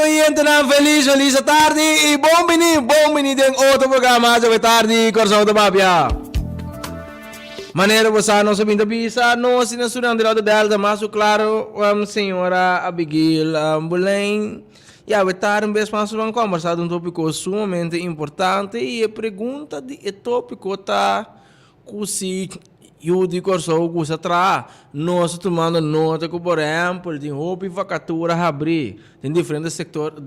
oyente na feliz tarde e bom bini den outro programa de tarde Coração da Mafia. Maneira você não sabendo bisa, não se não de lado dela, mas claro, senhora Abigail Bulém. E a vetar um vez mais vamos conversar de um tópico sumamente importante e a pergunta de tópico tá se eu digo só o que tra nós tomando nota que por exemplo de roupa e vacatura abrir em diferentes setores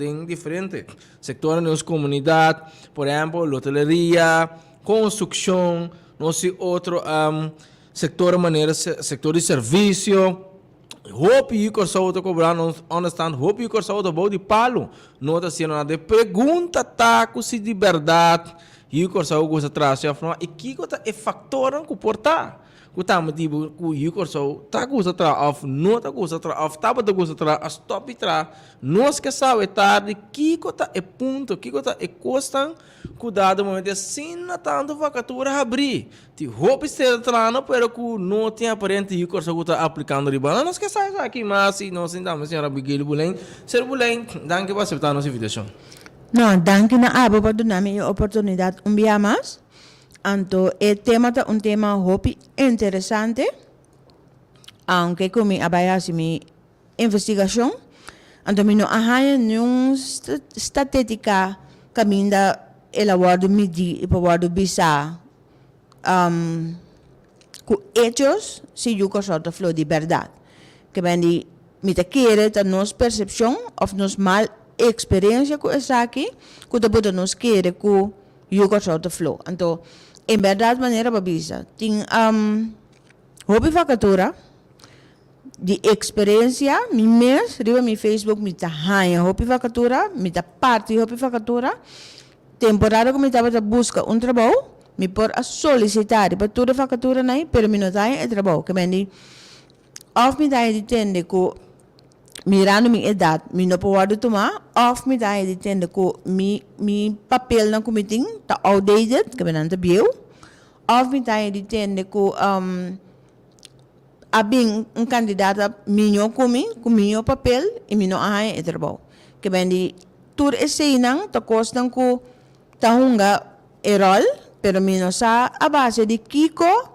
nas comunidades, por exemplo hotelaria, construção, não sei outro setor setor de serviço. Hope you can saw the cobrar não understand hope you can saw the body palo não está sendo nada de pergunta tá se de verdade you can saw o que atrás já falou e que coisa é fator que portar o tá motivo que you can saw tá coisa atrás of não tá coisa atrás of tá bota coisa atrás stop atrás nós que sabe tarde que coisa é ponto que coisa é custa cuidado momento assim não tanto vacatura abrir ti hope ser atrás não pero que não tem aparente you can saw tá aplicando riba nós que sabe aqui mas se nós ainda senhora Abigail Bulém ser Bulém danke por aceitar nossa invitação. No, danke na abo por dar-me a oportunidade dia mais. Então, o tema é tema hopi interessante. Aunque como abaixo minha investigação, então me não arranha nenhuma estatística caminho da elaborado medir e para bisa com hechos se eu gosto de falar de verdade. Que bem de me te querer da nossa percepção ou nos mal experiência com essa aqui, que depois nos querer com eu gosto de falar. Então, em verdade maneira babisa tem hobby vacatura de experiência mi mês riba mi Facebook mi ta hanha hobby vacatura mi ta parte hobby vacatura temporada que mi ta busca trabalho mi por a solicitar para toda vacatura nai pero mi não tem trabalho que mendi of mi ta entende que mirando minha idade, mi não pode tomar, of me dá de tenda que mi papel na comiting tá outdated, que bem não biu, of me dá de tenda que abing candidato minho com minho papel e minho ai é trabalho, que bem de tur esse não tá costan que tá hunga erol, pero minho sa a base de kiko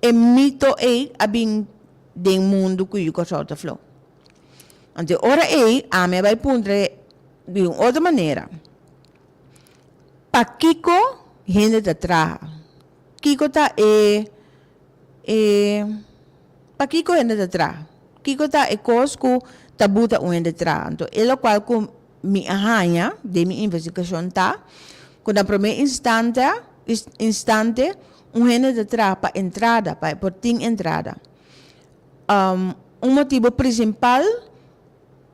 e mito abing den mundo que eu gosto de flow. Então, ora a me vai pondre de uma outra maneira. Para Kiko, gente da traja. Kiko tá para Kiko gente da traja. Kiko tá cosco tabuta um gente da traja. Então, ele qual com me arranha de minha investigação tá, quando a primeira instante gente da traja para entrada, para porting entrada. Motivo principal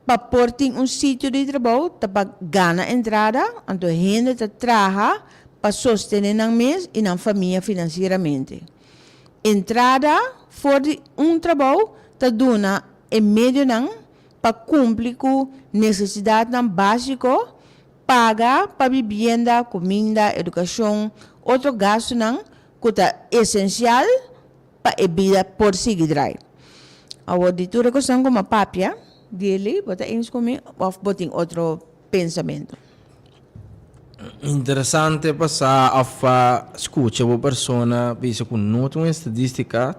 para porting sítio de trabalho, para ganhar entrada, então a gente trabalha para sostener o mês e a família financeiramente. Entrada fora de trabalho, está dando em meio para cumprir com necessidade básica, pagar para vivenda, comida, educação, outro gasto que é essencial para a vida por seguir. A auditora que são como a papia, dele, bota eles comigo, ou botem outro pensamento. Interessante passar a escutar uma pessoa, pensa que não tem uma estatística,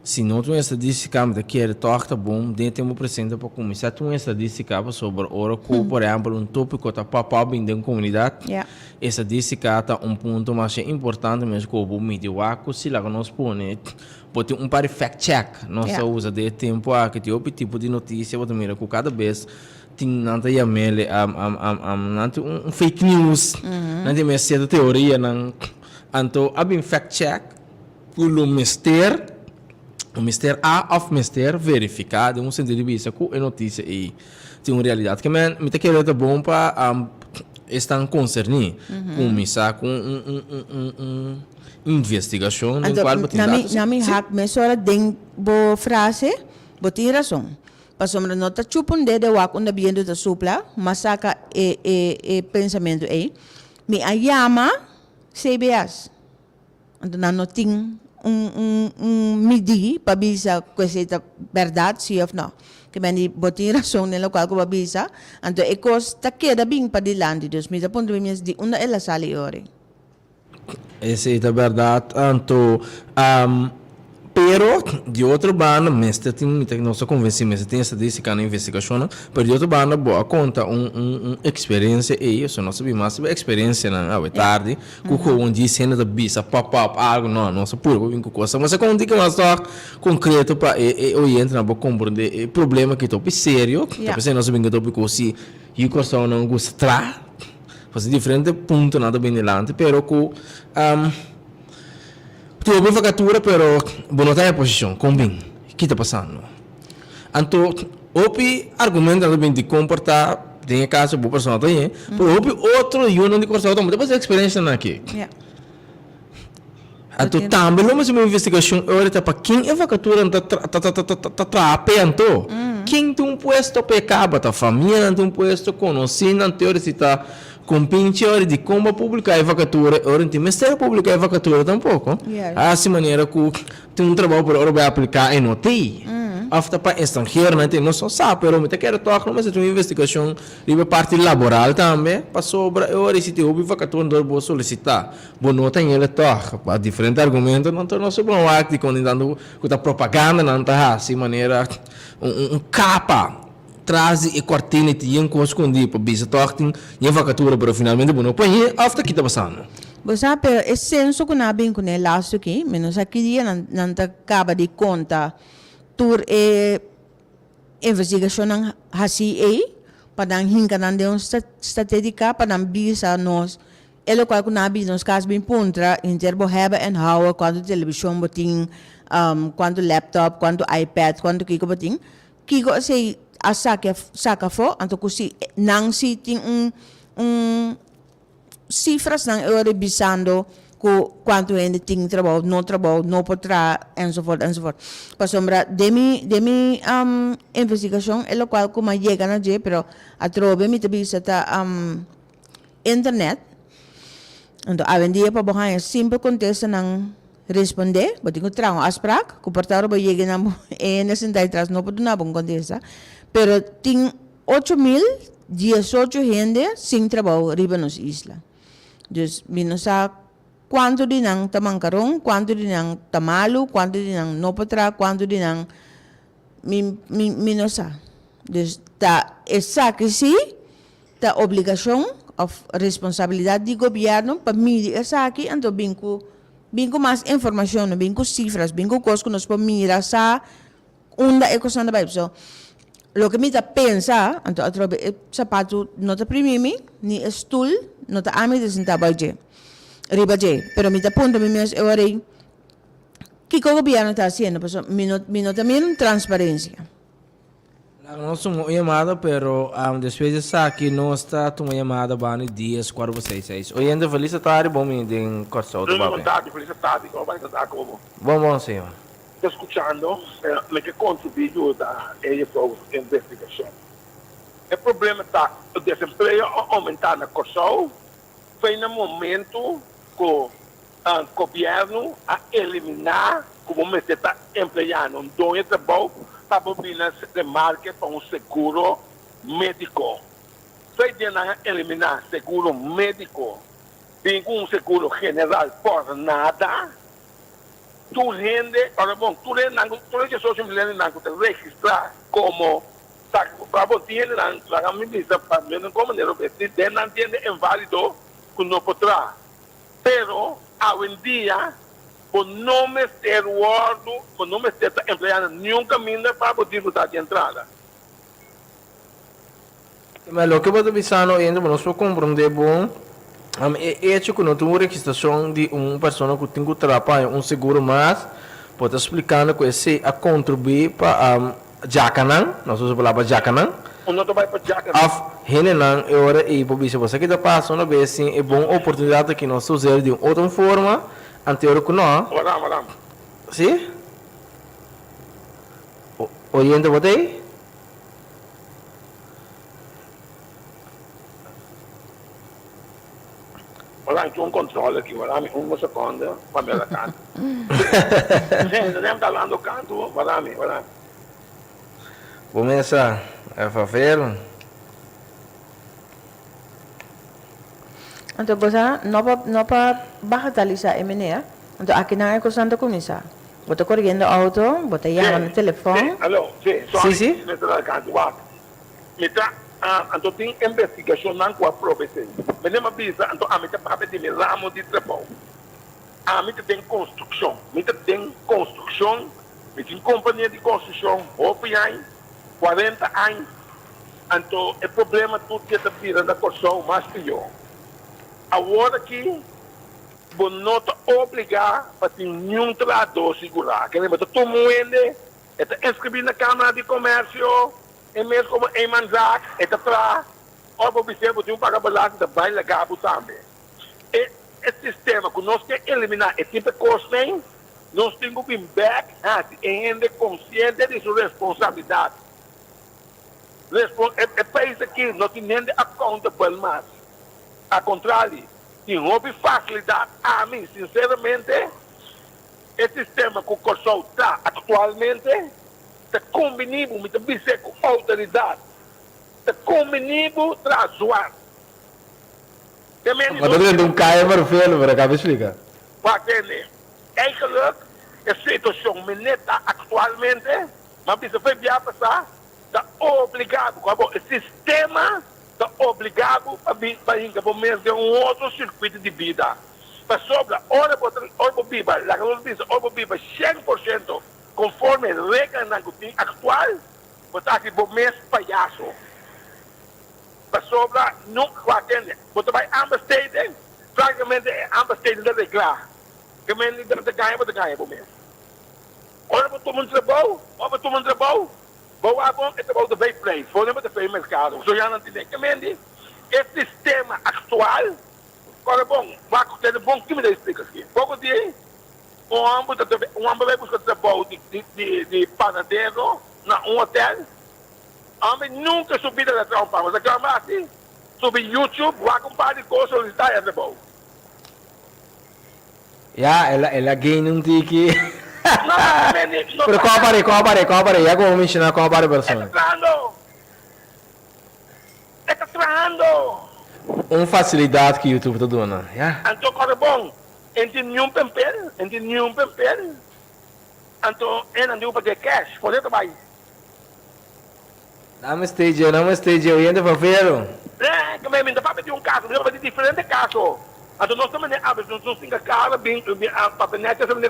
se não tem uma estatística, mas que é torta bom, dentro de uma presente para começar, tem uma estatística sobre ora que, por exemplo, tópico está para bem da comunidade, essa estatística está ponto mais importante, mas que o bom meio se lá nós põe pode ter par fact-check, nós usa de tempo que tem outro tipo de notícia, você mira que cada vez tem nanta yamele fake news, nanta mais certa teoria, então abim fact-check, o mister A of mister verificado, sentido de vista que a notícia aí tem uma realidade que me tá querendo bom para estar concernido com missa com investigação no qual na minha hack me sora den bo frase bo tem razão passamos nota chupun de wak unda biendo da supla masaka pensamento me ayama CBS então não tem medir para bisa se é verdade, sim ou não. Que bem, botem razão no local que babisa, então é coisa que queda bem para dilante, dus me ponto bem de uma ela sale ore. Essa é a verdade. Então, pero de outra banda, mas tem nossa convencimento, tem estatística na investigação, mas de outra banda, boa conta experiência e isso não sabia mais sobre experiência na tarde, que um dia cena da bisa pop-up algo não se pura com coisa, mas é como dica mais concreto para o entra na compreender o problema que topi sério, tá pensando nós bem que topi coisa e o coração não gosta fazer diferente ponto nada bem delante, pero com tu uma vacatura, pero não tem a posição, com bem, o que está passando? Então, opi argumento bem de comportar, tem caso boa pessoa também, pero opi outro e não de cortar, então depois a experiência aqui. Então também não mais uma investigação agora para quem é vacatura tá trapeando, quem tem puesto pecado, tá família tem puesto conhecendo, teoria se tá com pinche hora de como publicar a vacatura, hora de Ministério Público a vacatura tampouco. Assim maneira que tem trabalho para vai aplicar e não tem. After para estrangeiro, não tem, não só sabe, mas te quero tocar, mas tem uma investigação de parte laboral também, para sobre hora se tem vacatura não vou solicitar. Bom, não tem ele toca, para diferentes argumentos, não tem nosso bom acto quando está propaganda, não está assim maneira capa traz e cortina e tinha com escondido para bisa tortem e a vacatura para finalmente bom põe after que está passando. Você sabe, é senso que não bem com ele laço aqui, menos aqui dia não acaba de conta tur investigação não hasi aí para não hincar não de estatística para não bisa nós ele qual que não bisa nos casos bem pontra interbo hebben en houden quando televisão botin quando laptop quando iPad quando kiko botin kiko sei a saca fo então que não se tem cifras não eu revisando quanto ainda tem trabalho não potrá enzovoort para sombra de mi investigação é o qual como chega na je pero a trove mi tabi sa internet então a vendia para borrar simple contesta não responder botin ko trago asprak ko portaro ba chega na nesse daí traz não pode na bom contesta pero tem 8.018 gente sem trabalho riba nos isla dus minusa quanto din ang tamangkarong, quanto din ang tamalo, quanto din ang nopotra, quanto din ang minosa. Dus essa que sim, ta obrigação of responsabilidade do governo para medir essa aqui, então binco mais informação, binco cifras, binco coisas que nós podemos mirar essa onda é coisa da Bíblia. So, lo que me ta pensa, então atrobe sapato não ta primimi, ni stool, não ta ame de sentar baje. Riba je, pero mi punto mi mes agora que o governo está fazendo, pues minuto também transparência. Não sou uma chamada, pero depois de aqui não está uma chamada bani dias 466. Oi, ainda feliz tarde, bom me tem corso do Boa tarde, feliz tarde, como vai estar como? Bom, senhor. Estou escutando, me que contribuiu da investigação. O problema está o desemprego aumentar na Corsol, foi no momento que o governo a eliminar como me está empregando um dono de trabalho para bobinar de marca para um seguro médico. Foi de eliminar seguro médico, tem um seguro general por nada. Tu rende, para bom, tu rende social media não te registrar como para você na ministra para mim como não precisa não tem inválido que não poderá. Pero, hoje em dia, o nome ser guardo, o nome ser empregado, nunca minda para poder botar de entrada. Mas o que eu estou pensando ainda, nós podemos compreender bom, é que não tem uma registração de uma pessoa que tem que trabalhar um seguro mais, pode explicando que esse a contribuir para Jacanan, nós usamos a palavra Jacanan. Não vai para Jacanan. Renan é hora e por isso você que está passando uma vez é boa oportunidade que nós usamos de outra forma anterior que não. Madame. Sim? Orienta você? Wala yung control aqui, marami uma seconda, pamela canto. Gente, nem tá lá no canto, marami. Começa a fazer. Então, bosa, não para bagatelizar a menina. Então, aqui não é questão de começar. Bota correndo auto, bota chama no telefone. Alô, Sim. me tá lá canto, me tá, então tem investigação não com a professora. Me nem avisa, então a me tá para de me ramo de trabalho. A me tem construção, me tem companhia de construção, OPI, 40 anos. Então, o problema tudo que está virando a construção mais pior. Agora que vou não te obrigar para ter nenhum trabalhador segurar. Que nem você toma está inscrito na Câmara de Comércio, e mesmo como em Manzac, está para ou você tem um pagamento da vai legal também. E esse sistema que nós queremos eliminar esse tipo de coisa, nós temos que vir back e ainda consciente de sua responsabilidade. O país aqui não tem nem accountable mais. Ao contrário, tem houve facilidade. A mim, sinceramente, esse sistema que o Corsol está atualmente, está combinado, muito bem com a autoridade, está combinado para zoar. Mas tô dentro de caia marfelo, para cá, me explica. Porque, eigenlijk, a situação meneta atualmente, mas se foi via passar, está obrigado, o sistema está obrigado a vir para de um outro circuito de vida. Para sobra, ora viva, la que diz, ora viva 100% conforme a regra atual, você aqui o mês palhaço. Para sobra, nunca vai atender. Você vai ambas francamente, ambas de regrar. Que me liga de ganha por mês. Ora, você toma um trabalho, boa bom, é trabalho de bem preço, foi de bem mercado. Só já não tem que me esse sistema atual, agora bom, vai ter bom que me dá explica aqui. Pouco dia, um homem vai buscar trabalho de panadeiro na hotel. Homem nunca subiu da trampa, mas a assim, sobre YouTube, vai comprar de coisas solicitar esse trabalho. Ela ganha um tiki. Não, Pero qual aparelho? Já como me ensinar qual aparelho pessoa? Está trando. Facilidade que o YouTube está dando. Então, agora bom, entre nenhum papel, então, não deu para ter cash, pode trabalhar. Não me esteja, eu ainda vou ver. Que me ainda para pedir um caso, eu vou pedir diferente caso. Então, nós também não temos cara, para neta, não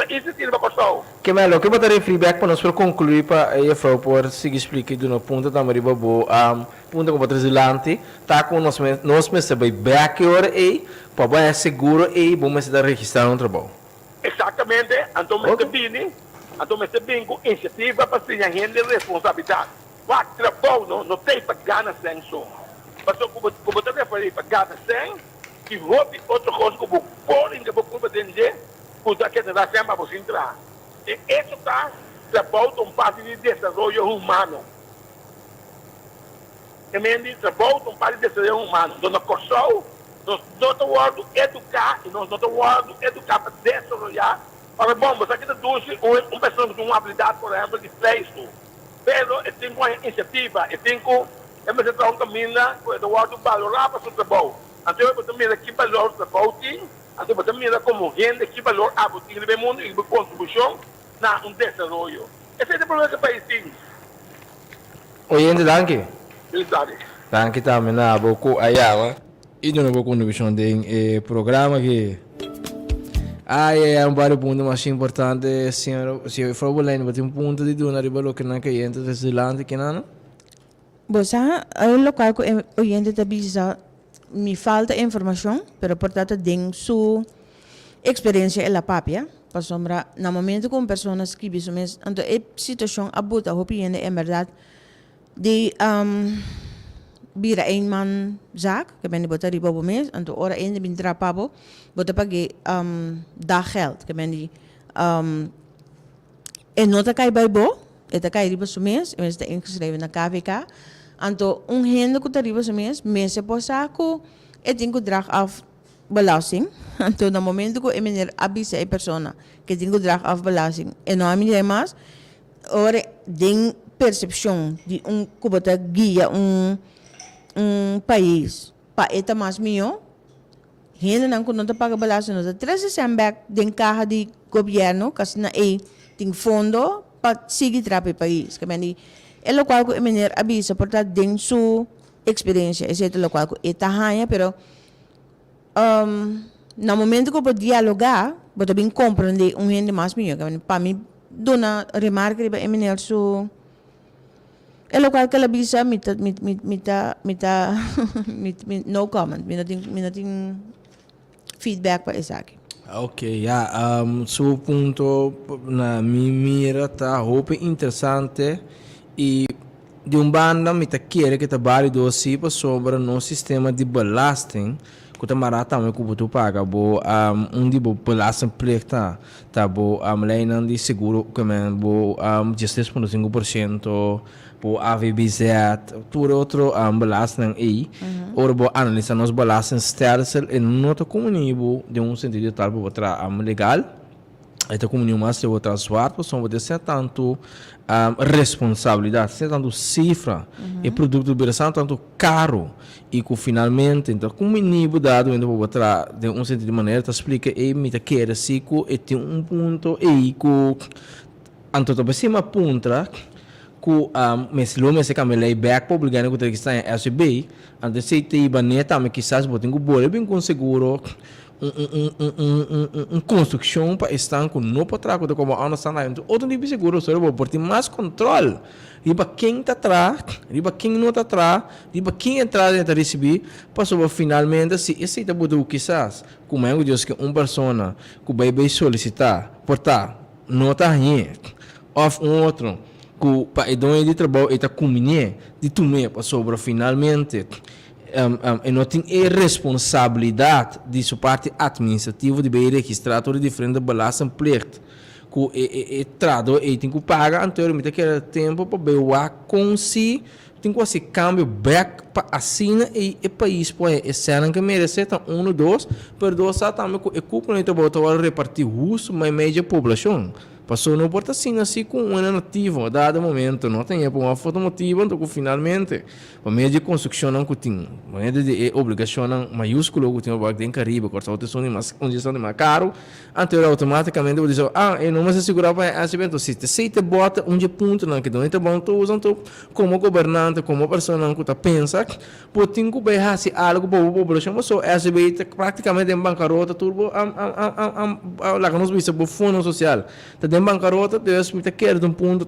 existe para construção. Que melhor, que botar feedback para nós para concluir para aí por seguir explicando de uma ponta também bobo, ponta que botar adelante, tá com nós mesmos vai back hora e para bem seguro e bom mas dar registrar um trabalho. Exatamente, então me bem com iniciativa para ser gente responsabilidade. O trabalho não tem para ganhar sem só. Mas como você refere para ganhar sem, que houve outra coisa que eu pôr em que eu vou entender, porque aqui não dá sempre para você entrar. E isso está trabalho um parte de desenvolvimento humano. Também trabalho um parte de desenvolvimento humano. Então, na Corsol, nós não estamos educar e nós não estamos educar para desenvolver. Agora, bom, você aqui tem uma pessoa que tem uma habilidade, por exemplo, de texto. Mas eu tenho uma iniciativa, eu tenho que um caminho, eu valorar para o seu trabalho. Então, você mira que valor da pauta, então você mira como gente que valor a botinha do mundo e contribuição na desenvolvimento. Esse é o problema que o país tem. Oyente, danke. Felicidade. Danke também na boco ayawa. E de novo contribuição de programa que é um vários pontos mais importantes, senhor, se eu for bolando, tem um ponto de dona ribalo que não quer entrar desde lá, que não? Você, o local que o oyente está bisa me falta informação, pero portanto tem sua experiência na papia, para sombra no momento com pessoas que bisam mes, então é situação abuta hopiende é verdade de bira een man zaak, que ben bota riba bo mes, então ora ainda bin trapabo, bota pague da geld, que ben e nota kai by bo, eta kai riba so mes, mas está ingeschreven na KVK. Então, gente que está riba mês se possa que tem que drag af belasting. Então, no momento que meneer avisa a persona que tem que drag af belasting e não há mais, ora tem percepção de kubota guia país para eta mais melhor. Gente não quando não paga belasting, não traz esse back den carro de governo, que na tem fundo para seguir trap o país. Que bem, é o qual que meneer avisa portanto den sua experiência, esse é o qual que eta hanha, pero no momento que eu vou dialogar, vou também compreender gente mais melhor. Para mim, dona remarca para meneer su é o qual que ela avisa, no comment, não tem feedback para isso aqui. Ok, ja, su punto na mi mira tá roupa interessante e de banda me tá querer que trabalhe do SIPA sobre no sistema de belasting que tá marata me que tu paga bo de bo belasting plecta tá bo lei não de seguro que me bo 16,5% bo AVBZ tudo outro belasting aí ora bo analisa nos belasting stelsel e nota comunibo de sentido tal bo tra legal esta comunhão mais de outra suarte, são de ser tanto responsabilidade, ser tanto cifra e produto de tanto caro e que finalmente então comunhão dado ainda vou botar de sentido de maneira te explica e me te quer assim que tem ponto e que anto to cima punta que mas lo me se camelei back publicando que está em SB antes se te baneta me quizás botem o bolo bem com seguro construção para estar com no potraco de como a nossa nação outro tipo de seguro só vou por ter mais controle riba quem está atrás riba quem não está atrás riba quem entrar dentro de receber para sobre finalmente se esse está bodo quizás como é que Deus que persona que vai solicitar portar nota aí of outro que para idão de trabalho está comunhão de tudo para sobre finalmente e não tem responsabilidade de sua parte administrativa de bem registrar todo diferente belasting plicht que trado e tem que pagar anteriormente aquele tempo para ver com si tem que fazer câmbio back para assinar e o país põe esse ano que merece então 1, 2 per 2 também que ocupa no trabalho repartir uso mas média população passou não porta assim com uma nativa dado momento não tem uma foto motiva então que finalmente a meio de construção não que tem meio de obrigação maiúsculo que tem o banco em Caribe cortar o tesouro mais condição de mais caro anterior automaticamente eu dizer eu não me segurar para esse evento se te bota ponto não que não é bom tu usando tu como governante como pessoa que está pensa pode ter que berrar se algo para a população mas só esse evento praticamente em bancarrota turbo lá que nós vimos o fundo social em bancarrota, Deus me quer de ponto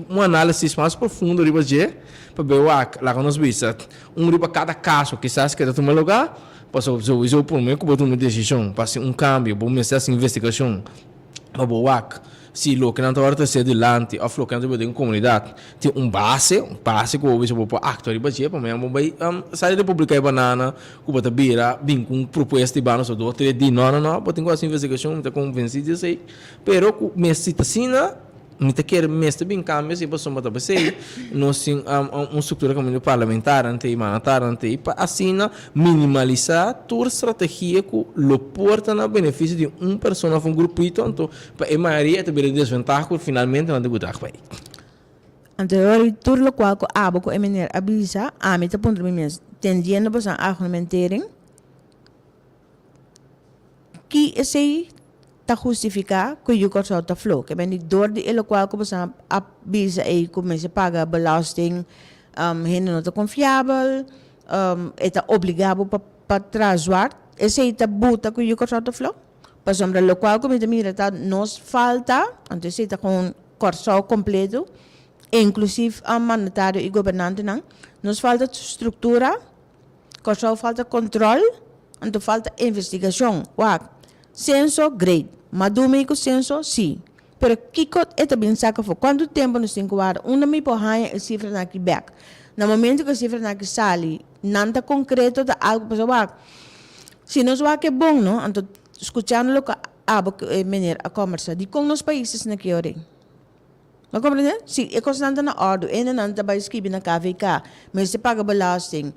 uma análise mais profunda riba de para ver lá que nós vimos riba cada caso que se que tomar lugar passou isso por mim que botou uma decisão para câmbio para essa investigação para boa se lo que não está ser delante ou lo que não tem comunidade tem base que o isso para actuar riba de para mim vai sair de publicar banana que bota bira bem com proposta de banana só 2 3 dias não botem com essa investigação me convencido disso aí pero me cita sina me quer mestre bem câmbio se passou para você nós sim estrutura como parlamentar ante manatar ante para assim minimalizar toda estratégia que lo porta na benefício de pessoa um grupo então para a maioria também desvantagem que finalmente não deve dar para anterior tudo o qual que abo que meneer avisa a mim te ponto mesmo tendendo para argumentarem que esse ta justificar que je kort zou ta flow. Que ben niet door die ele qual que você avisa e começa a pagar belasting, rende não tá confiável, está obrigado para trazer. Esse aí tá buta que je kort zou ta flow. Para sombra lo qual que me mira tá nos falta, antes está com corso completo, inclusive a mandatário e governante não, nos falta estrutura, corso falta controle, então falta investigação. Censo, great. Madumeico censo, sim. Pero kikot é também saca for quanto tempo nos tem que guardar. Uma me porranha a cifra na que back. No momento que a cifra na que sale, nada concreto da algo para saber. Se nós vai que é bom, não? Então, escutando o que a maneira a conversa de com os países na que orem. Maar compreende? Sim, ik was na orde. En dan bij schrijven na KVK. Mensen pakken belasting.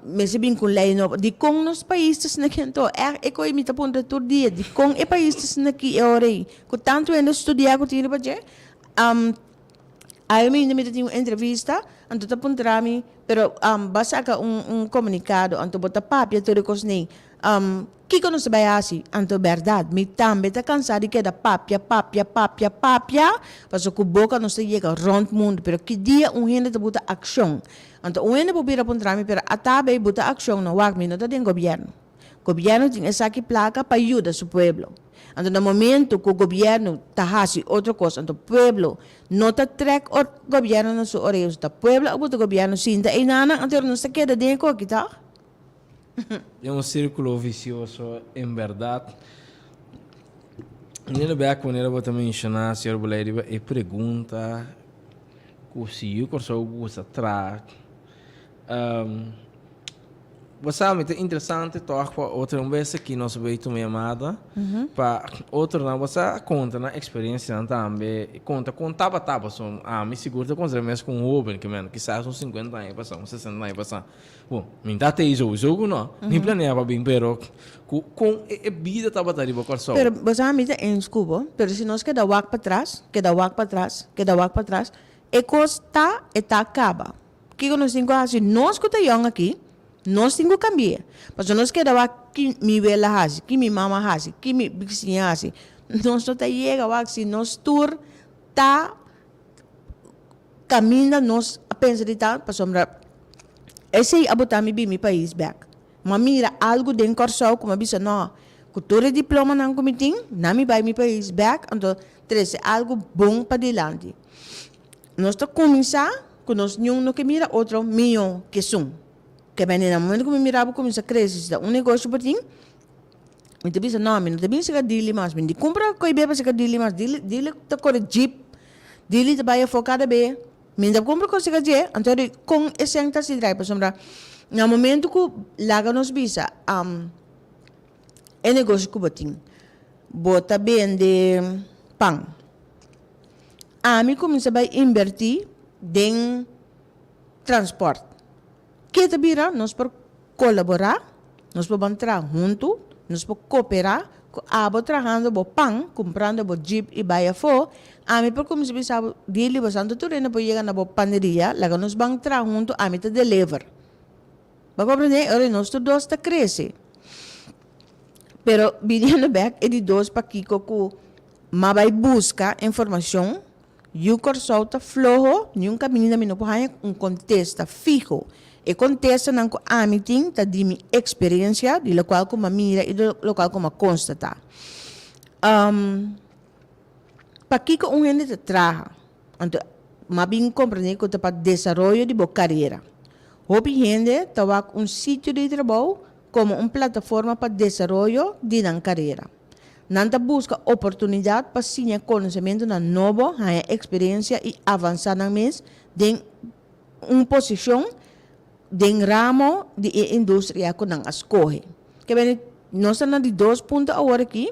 Mensen bin kun lijn op. Die kon nos países na kento. Ik hoor met op de tour die. Die kon e países na ki ore. Ko tanto en studiar ko tiro baje. Aí me ainda me tinha uma entrevista, anto tá puntrami, pero basaka comunicado, anto bota papia todo cosnei. Que que nos vai assim, anto verdade, me também tá cansado de que da papia, paso que boca não se chega rond mundo, pero que dia gente te bota ação. Anto gente pobira puntrami, pero atabe bota ação no wak me não tá tem governo. Governo tem essa aqui placa para ajudar seu pueblo. Então, no momento que o governo está fazendo outra coisa, então o pueblo não está trek o governo na sua orelha, o pueblo o governo sinta e nada, então não se queda dentro aqui, tá? É um círculo vicioso, em verdade. Nele bem quando ele bota mencionar, senhor Boleiro, e pergunta se eu corso gosta atrás. Você sabe, é interessante tocar para outra vez aqui nós veio uma chamada para outra não você conta na experiência também conta tava só me seguro com os meus com o Ruben que mano que sai são 50 anos passar uns 60 anos passar bom me dá até isso jogo não nem planeava bem pero com a vida tava ali para corso Pero você sabe em escubo pero se nós queda walk para trás e costa eta acaba que nós temos assim nós que estamos aqui nós temos que cambiar. Mas nós queremos que minha vela haja, que minha mama haja, que minha vizinha haja. Nós não chega a se nós tour tá caminha nós a pensar de tal para sombra. Esse é abotami bem meu país back. Mas mira algo dentro corso como bisa não. Cultura diploma não comitim, não me vai meu país back, então traz algo bom para diante. Nós tá começar com nós não que mira outro milhão que são. Que bem, no momento que me mirava começa a crescer, um negócio para ti, me te pensa, não, não te pensa que dili mais, me compra coi beba se que dili mais, dili tá com jeep, dili tá vai focada bem, me te compra coisa que je, então com esse enta se drive, para sombra, no momento que laga nos bisa, é negócio que botin, bota bem de pão, a mim começa a invertir em transporte. Que te vira, nós por colaborar, nós por entrar junto, nós por cooperar, abo trabajando bo pan, comprando bo jeep e baia fo, a mim por como se pensava, dili bastante turena por chegar na bo paneria, laga nós vamos entrar junto, a mim te deliver. Ba compreender, ora nós tu dois te cresce. Pero vindo back, é de dois para Kiko que ma vai buscar informação, e o corso tá flojo, nenhum caminho da minha não contesta fijo. E contesta não com a meeting, tá de minha experiência, de local como mira e do local como constata. Para que gente te traga, então, mas bem compreender que para desenvolvimento de boa carreira. Houve gente tava sítio de trabalho como plataforma para desenvolvimento de uma carreira. Nanta busca oportunidade para ganhar conhecimento na novo, experiência e avançar na mês de posição de ramo de indústria que não escolhe. Que bem, nós estamos de 2 pontos agora aqui,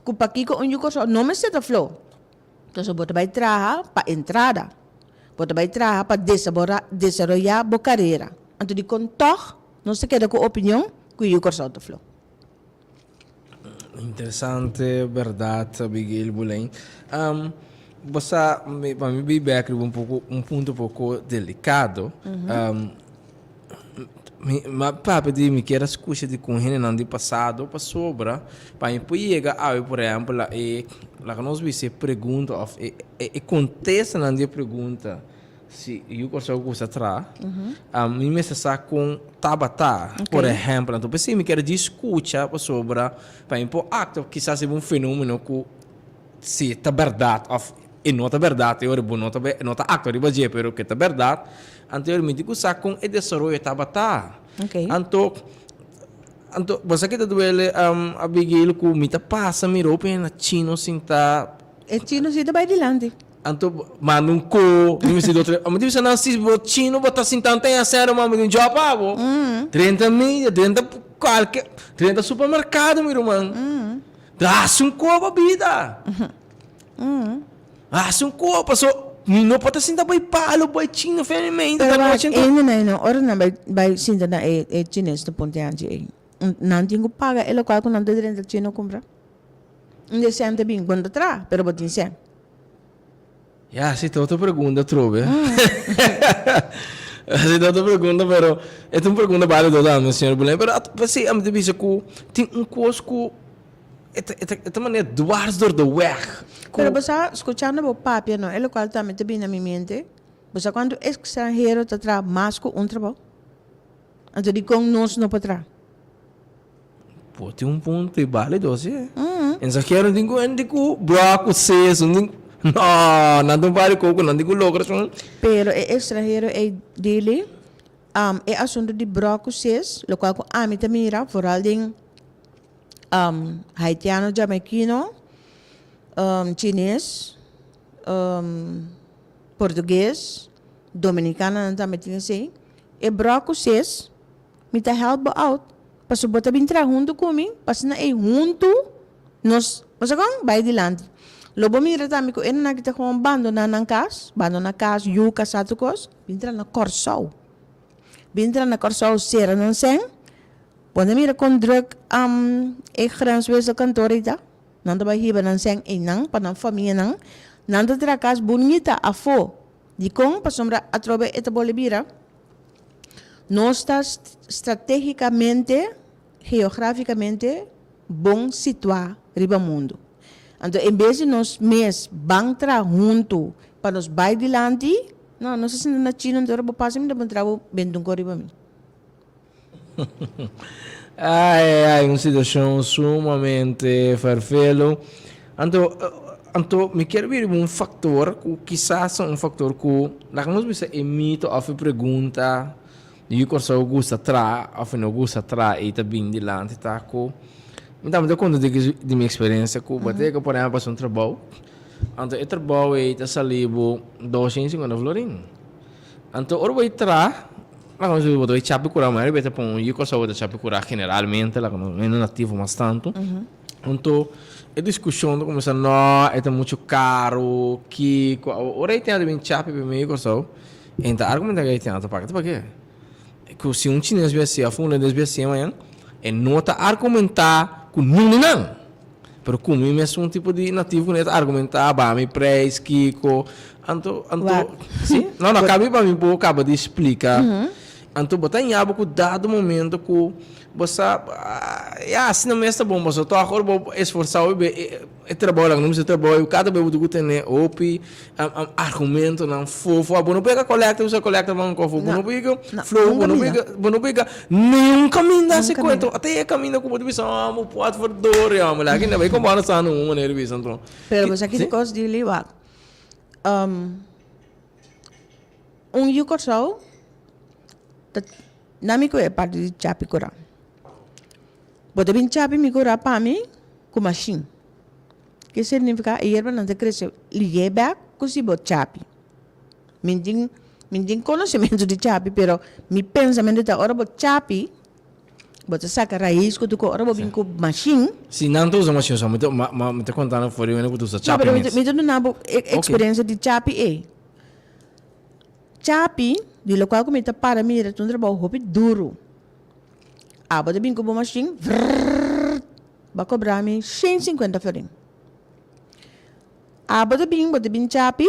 que para aqui com não me seta flow. Então, você vai trabalhar para entrada, você vai trabalhar para desenvolver a carreira. Então, de contor, não se queda com opinião que o curso de flow. Interessante, verdade, Abigail Boleyn. Você para mim bem ponto um pouco delicado. Mas para pedir me quer escutar de com ele não de passado para sobra para mim pode chegar a por exemplo lá que nós se pergunta e contesta não de pergunta se eu consigo gostar atrás mim me está com tabata por exemplo então pensei me quer discutir para sobra para mim por acto que seja um fenômeno que se tá verdade e não tá verdade eu não tá acto de baje pero que tá verdade anteriormente que sa com e desenvolvimento tabata então você que tá duele Abigail que me tá passa me roupa na chino sinta e chino sinta vai dilante então mano co me se doutor mas deve ser não se chino botar sinta tem a sério mas me job abo 30 mil 30 supermercado meu irmão dá um copo vida dá um copo só não pode sentar boy palo, boy chino, felizmente, Pero tá wag, noite. no, ora na by sinta na chinês na ponte anji. Não tinha paga, ela qual com não ter dentro de chino compra. Não sente bem quando tra, pero botin sem. Ya, sí, te otra pregunta, trove. Sí, te otra pregunta, pero esta es una pregunta válida también, señor Bulén. Pero, assim, a mim te dice que tem coisa que esta maneira dwars door de weg. Pero você escuchando o papi, no, ela qual também te bem na minha mente. Você quando extranjero te tra mais com trabalho. Então de com nós não para Pô, tem ponto válido, sim. Então, quero digo, bloco, seis, não, não vale coco, não digo logo, Pero extranjero dele, assunto de broco ses, lo qual a mim te mira, vooral ding haitiano, jamaicano, chinês, português, dominicano, também tem assim. E broco ses, me tá help out. Passo bota bem tra junto comigo, passo na junto, nós, mas agora vai adiante. Lobo mira também que ele não está com bando na casa, yuca sato cos, bintra na corsau sera não sem, quando mira com drug grenswezen kantoor ita, nanda ba hiba nan sem inang panang família nang, nanda tra kas bonita afo, di kong pasombra atrobe eta bolibira, não está estrategicamente, geograficamente bom situado riba mundo. Então, em vez de nós mesmos bantra junto para nos vai dilante, não, nós estamos na China, então eu passo me dar trabalho bem do cor riba mim. Uma situação sumamente farfelo. Então, me quero ver fator, que quizás um fator que, nós bisa emito a pergunta, e o corso gusta tra, ou não gusta tra, e tá bem dilante, tá com. Então, eu conto de minha experiência, que batei que por exemplo passou trabalho. Então, o trabalho é salibo 250 florin. Então, o vai tra, lá quando eu vou chape curar, mas eu vou eu corso vou chape curar generalmente, lá quando não nativo mais tanto. Então, a discussão começa não, é muito caro, que o rei tem a de chape para mim corso. Então, argumenta que tem a pagar, para quê? Que se um chinês viesse a fundo de viesse amanhã, é nota argumentar com não. Pero como mesmo um tipo de nativo que argumentar, bah, me preço, Kiko, sim? Não, acabei para mim, acaba de explicar. Então, botar em abo que dado momento que você, assim não é bom, você está agora vou esforçar o trabalho, não precisa trabalho, cada vez que tem opi, argumento não fofo, não pega coleta, você coleta não fofo, não pega flow, não pega nenhum caminho desse coisa, até caminho como tu sabe, mo pode for dor, já, mas aqui não vai como ana sano uma nerviosa então. Pero você aqui coisa de liwak. Yuko sao, nami ko é parte de chapi cora. Bota bem chapi mi cora para mim com machine. Que significa a erva não te cresce ligue back com si bot chapi. Minding conhecimento de chapi, pero mi pensamento da hora bot chapi, bota saca raiz que tu ko hora bot bem com machine. Se não tu usa machine só, me te contando fora eu não vou usar chapi. Não, pero me não nabo experiência de chapi Chapi, di lo qual comita para mim era um trabalho hopi duro. Bota bem com a machine, vai cobrar me 150 florin. Bota bem chapi,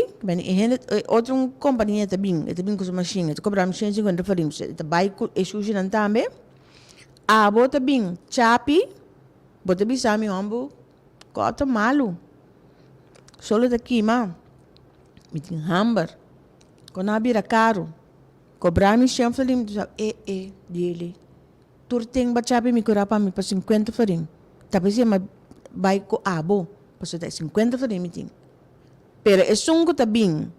outra companhia também com a machine, tu cobrar me 150 florin, tu vai com e sushi não também. Bota bem chapi, bota bem sami ambo, cota malu. Solo daqui, ma, me tem hamburger. Quando abrir caro, cobrar-me 100 florin, dele. Tu tem bachapi me curar para mim para 50 florin. Tapi se vai com abo, para 50 florin me tem. Pero é sungo também,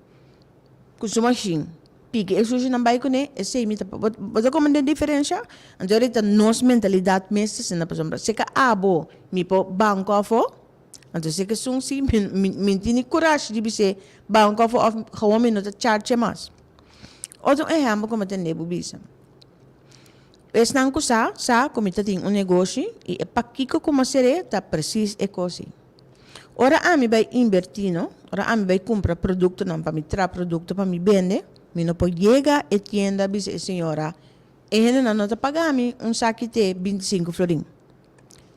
com sua machine. Pique, é sujo não vai com né, é sei me tá. Você como tem diferença? Então é nossa mentalidade mesmo se na pessoa. Se que abo me po banco afo. Então, se que sung si, mintini coragem de dizer, banco of gewoon me nota charge mas. Outro exemplo como tem nebo bisa. Esnan ko sa como tem negócio e é para kiko como seré tá preciso é coisa. Ora a mi vai invertir, no? Ora a mi vai comprar produto, não, para me trazer produto para me vender. Mi não pode chegar e tienda dice, senhora, e ele não está pagando um saco de 25 florin.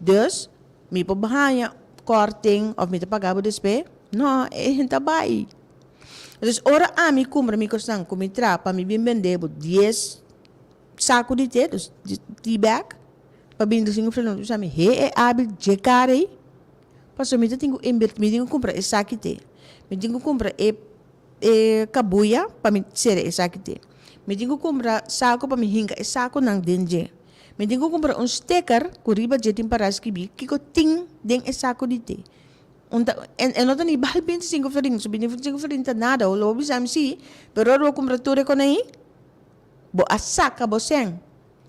Dus, mi pode ganhar korting of mi te pagar por despe? Não, ele está vai. Dus ora a mi compra mi costan com mi tra para me vender por 10 saco de te, dus tea bag, para 25 florin. Dus a mi é hábil de cara aí. Paso mi tenho invertir, mi tenho comprar esse saco de te. Mi tenho comprar kabuya para me ser esse saco de te. Me tenho comprar saco para me hinga esse saco não denge. Me tenho comprar sticker que riba jetin para escrever que eu tenho dentro esse saco de te. En não tem bal 25 florin, so 25 florin tá nada, o lobo sabe se, pero eu comprar tudo com aí. Bo a saca bo sen.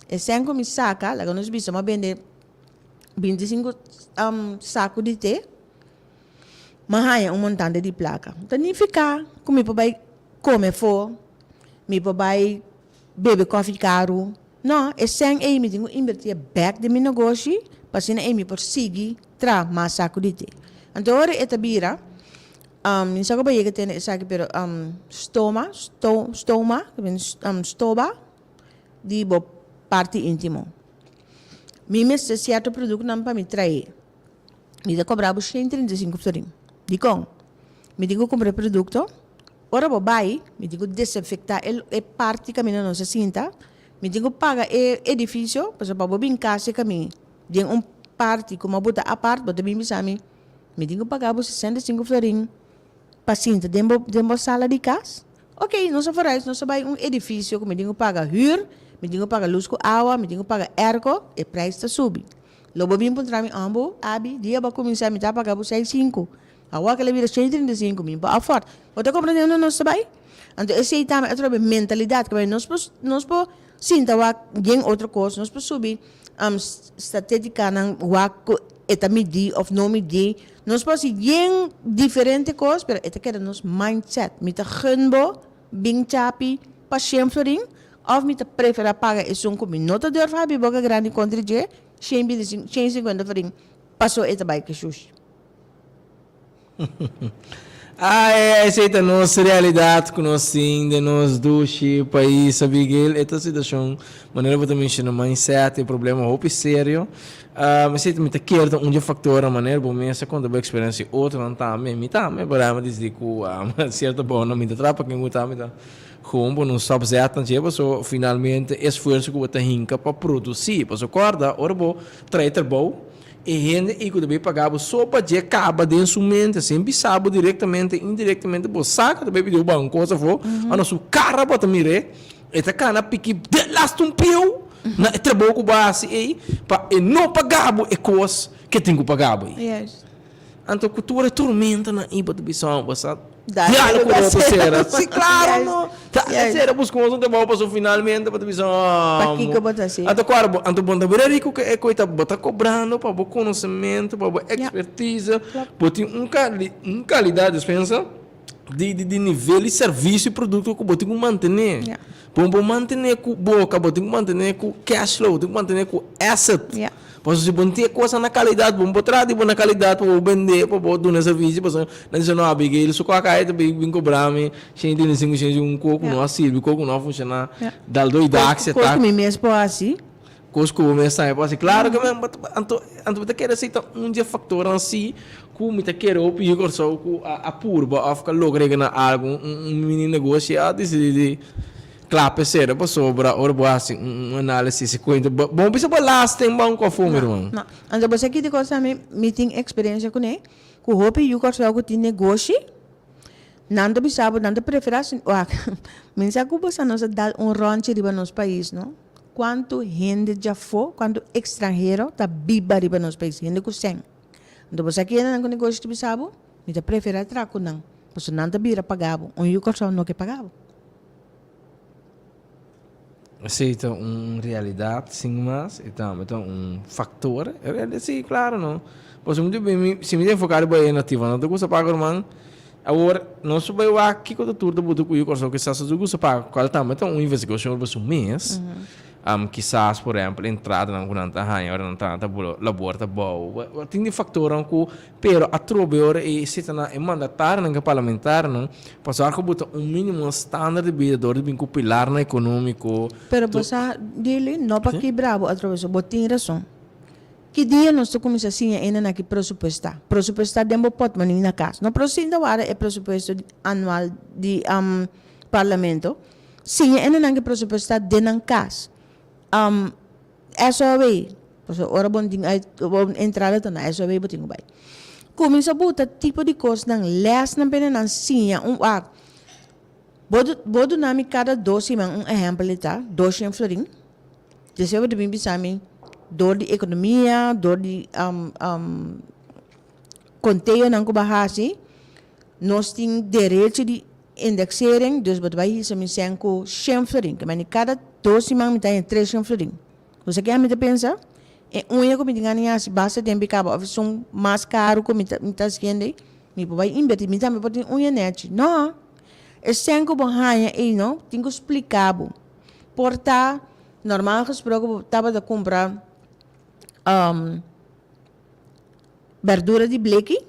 E sen com mi saca, lá nós bisa ma vender 25 saco de te. Mahaya montante de placa. Então, nem ficar, como eu vai comer fora, me vai beber coffee caro. Não, é sem aí, me tenho invertir back de meu negócio, para assim, aí me por seguir, mais saco de te. Então, agora, esta bira, não sei como é que tem essa aqui, pero, stoma, de bo parte íntimo. Me mestre certo produto não para me trazer. Me dá cobrar 135 florin. Dico, me digo comprar produto, ora vou vai, me digo desinfectar é parte que a minha não se sinta, me digo paga edifício, para para bem casa que me tem parte como botar a parte, botar bem bisami, me digo pagar 65 florin, paciente dembo sala de casa, ok, não se faz, não se vai edifício, que me digo paga huur, me digo paga luz com água, me digo paga ergo, e preço está subindo. Lobo bem para mim ambo, abi, dia para começar me tá pagar 65. Agora que ele vira 135 mil, a forte. Você compreende não se vai? Então esse aí também é outra mentalidade que nós po sinta wa gen outra coisa, nós po subir estatística nang wa eta medir of não medir, nós po si gen diferente coisa, pero eta queda nos mindset, mita gunbo, bing chapi, pa florin, of mita prefera pagar esse como nota de orfa bi boca grande contra je, 150 florin, passou eta vai que xuxa. Essa é a nossa realidade que nós temos, de nós dois país, Abigail. Esta situação, maneira que também chama mindset, é problema roupa sério. Mas é também quer um fator, a maneira como essa quando a experiência outra não está, me para dizer que certa boa não me trapa quem está me como não sabe certo, não chega, só finalmente esforço que você hinca para produzir, para acorda, ora bom, traiter bom. E gente que também pagava só para que acaba dentro sua mente, sempre sabe diretamente, indiretamente, você saca também pediu uma coisa, a nossa cara para mirar, e tá cana pique de last pio, na trabalho com base aí, para não pagar é coisa que tem que pagar. Yes. Então cultura tormenta na iba de bisão, você Diálogo com outra cera. Sim, claro, não. Tá, cera buscamos um tempo para finalmente para bisão. Para que botar assim? Então claro, então bom também rico que é coisa botar cobrando para o conhecimento, para a expertise, para ter qualidade, pensa, de nível de serviço e produto que você tem que manter. Para manter com boca, você tem que manter com cash flow, tem que manter com asset. Pois se você tem coisa na qualidade, vamos botar de boa qualidade para vender, para dar um serviço, para não dizer não, Abigail, se qualquer coisa vem cobrar me, gente tem assim um coco não assim, coco não funciona, dá dois dados, tá? Coco me mesmo assim. Coco me mesmo assim, claro que anto você quer aceitar dia fator assim, como você quer o pior só a purba, a ficar logo regando algo, mini negócio, a decidir claro, sério, para sobra, ora assim, análise sequente. Bom, bisa ba last time bang ko fome, irmão? Não. Ando você aqui de coisa meeting experiência com ele, com roupa e o corso algo de negócio. Nando bisabo, nando preferência, mensa que você nos dá rancho riba nos país, não? Quanto gente já foi, quanto estrangeiro tá biba riba nos país, gente que sem. Ando você aqui não com negócio de bisabo, me dá preferência traco não, porque nando bira pagavo, o corso não que pagavo. Aceita realidade, sim, mas então fator, sim, claro, não. Pois muito bem, se me focar bem nativa, não tem que pagar, irmão. Agora, não sou bem aqui com o tudo do buto que eu consigo que se você gosta pagar, qual tá, então investigação vai ser mês. quizás, por exemplo, entrada na kunanta hanya ora na tanta labor ta bom. Tem de factoran ku pero a trobe ora e sita na mandatar na parlamentar não passar que bota mínimo standard de vida do bem ku pilar na econômico. Pero basta dele não para que bravo através botin razão. Que dia nós começa assim ainda na que presupuestar dembo pot mani na casa. No prosinda wara é presupuesto anual de parlamento. Sim, ainda na que presupuestar de na casa. SOB, ora bom ding ay entrada to na SOB boting bay. Começa buta tipo de coisa nang les na pena nang sinha bodo nami cada doce mang exemplo tá doce em florim. Desse eu de bim bisami door de economia, door de conteio nang kubahasi, nós tem direito de indexering, dus wat wij hier zijn zijn ko 100 florin, que mani cada 12 maand met 300 florin. Você quer me pensar? E unha ko mitingan niya si basta tempo cabo of sum mais caro ko mitas kende, mi po vai invertir, mi também pode unha net. Não. É sem ko banhaya e não, tenho explicado. Porta normal gesproken tava de comprar verdura de bleque.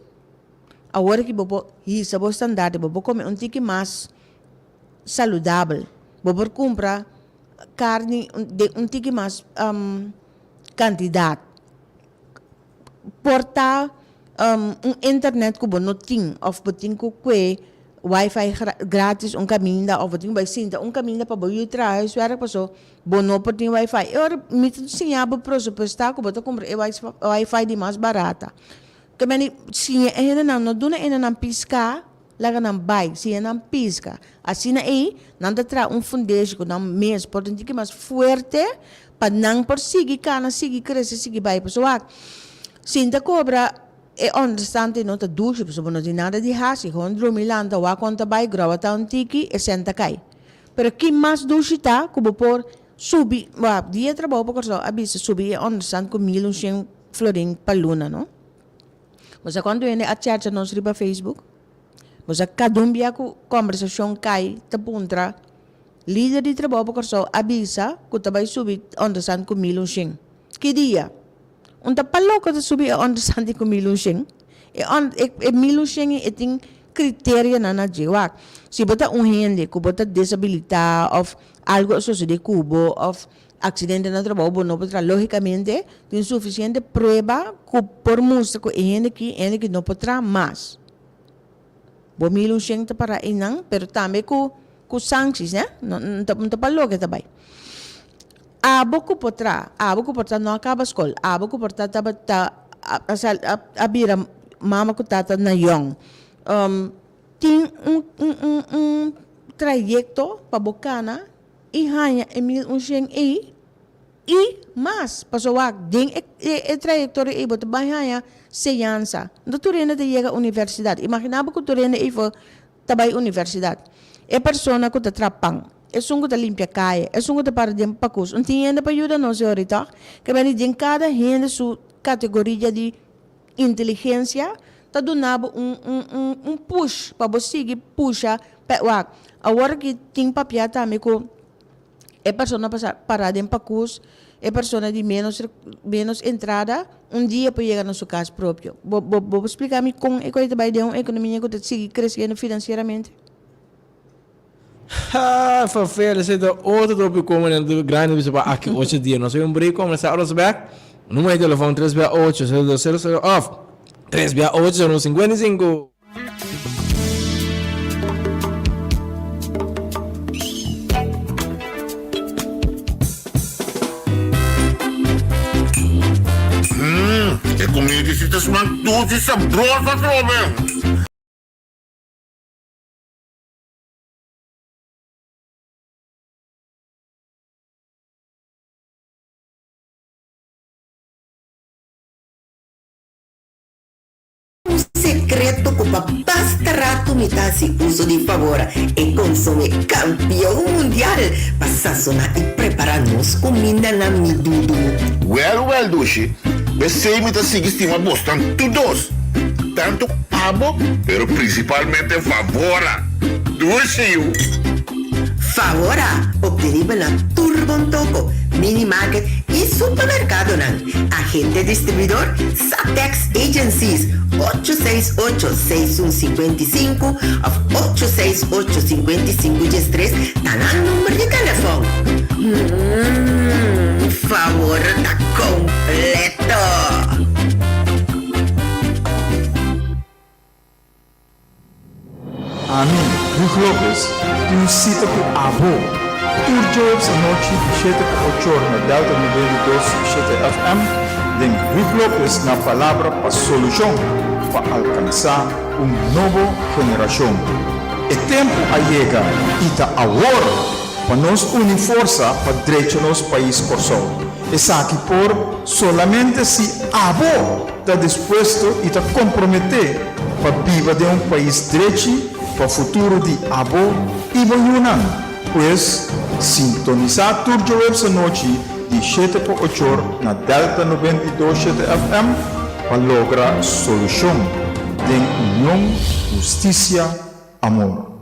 Agora que bobo hisa bo standard bobo come um tique mais saudável. Bobo compra carne de um tique mais quantidade. Porta internet que bo não tem of botin ko que wifi grátis caminho da of botin vai sinta caminho para boio traz suara passo bono botin wifi. Ora mit sinhabo presupuestar que boto compra wifi de mais barata. Que meni sim ainda não dona ainda não pisca laga não bike sim não pisca assim aí não tra fundeixe com não mês portanto que mais forte para não perseguir cana seguir crescer seguir vai pessoal sim da cobra é understand não tá ducho pessoal não tem nada de hasi hondro milanda wa conta vai grava tá tiki e senta cai pero que mais ducho tá como por subir wa dia trabalho por causa abis subir understand com 1.100 florin para luna não. Mas quando ele a chat nos riba Facebook, mas cada dia com conversação cai te puntra líder de trabalho porque só avisa que tu vai subir understand com 1.100. Que dia? Unta palo que tu subir understand com 1.100. E 1.100 tem critério na jiwa. Se bota gente que bota disabilidade of algo associado de cubo of acidente no trabalho, não pode logicamente tem suficiente prova por mostrar que ele que não pode mais. Bom, 1.100 para inang, pero também com sanções, né? Não para logo também. Abo que potra não acaba a escola. Abo que potra a bira mama que tata na young. Tem trajeto para bocana e hanha e mas pasawag ding trayectoria ibo te bahaya seyansa do turena de llega universidade imaginava que turena ivo tabay universidade é persona que te trapang é sungo te limpia caia é sungo te para dem pacus tinha para ajuda não senhorita que bem de cada gente su categoria de inteligência tá donava push para você seguir puxa para agora que tem papel também com é pessoa parada em pacus, é pessoa de menos entrada, dia para chegar no seu caso próprio. Vou explicar-me como é que vai ter uma economia que siga crescendo financeiramente? Fafel, esse é outro tópico como é grande, você vai aqui hoje dia, nós vamos abrir como nessa hora back, número de telefone 368 off, 368 55. É comida de citas doce e sabrosa, Robin. Secreto que basta rato metade uso de favor e consome campeão mundial para sazonar e preparar-nos comida na midudo. Well, Dushi. Você me está seguindo bastante todos. Tanto abo, pero principalmente favora. Dushi. Favora, obtenible na Turbon Topo, Mini Market e Supermercado nan. Agente distribuidor, Satex Agencies, 868-6155 of 868-5513, tanan número de telefone. Favor tá completo. Ano, Rick Lopez, yung sita ko abo. Tour Jobs a noche 7 na Delta 92 FM, din Rick Lopez na palabra pa solusyon para alcanzar novo generación. E tempo llega ita ahora para nos unir força para direito nos país corso. Es aquí por solamente si abo está dispuesto y está comprometido para vivir de un país derecho para o futuro de abo e Yunan. Pues, sintonizar Turjo Web essa noite de 7 por 8 na Delta 92 FM para lograr solução de união, justiça, amor.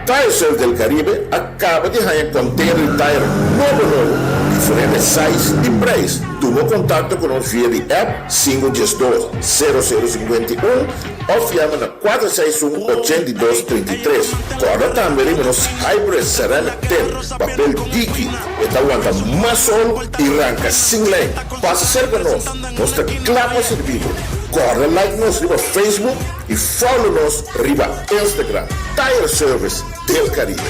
Tire Service del Caribe acaba de ganhar container tire novo, diferentes size e preço. Toma contato conosco via de app 512-0051 ou chama na 461-8233. Agora também temos Hybrid Ceramic 10, papel Diki, que aguenta mais sol e arranca sem lei. Passa a ser conosco, nós clama servido. Corre like nos riba Facebook e follow nos riba Instagram. Tire Service del Caribe.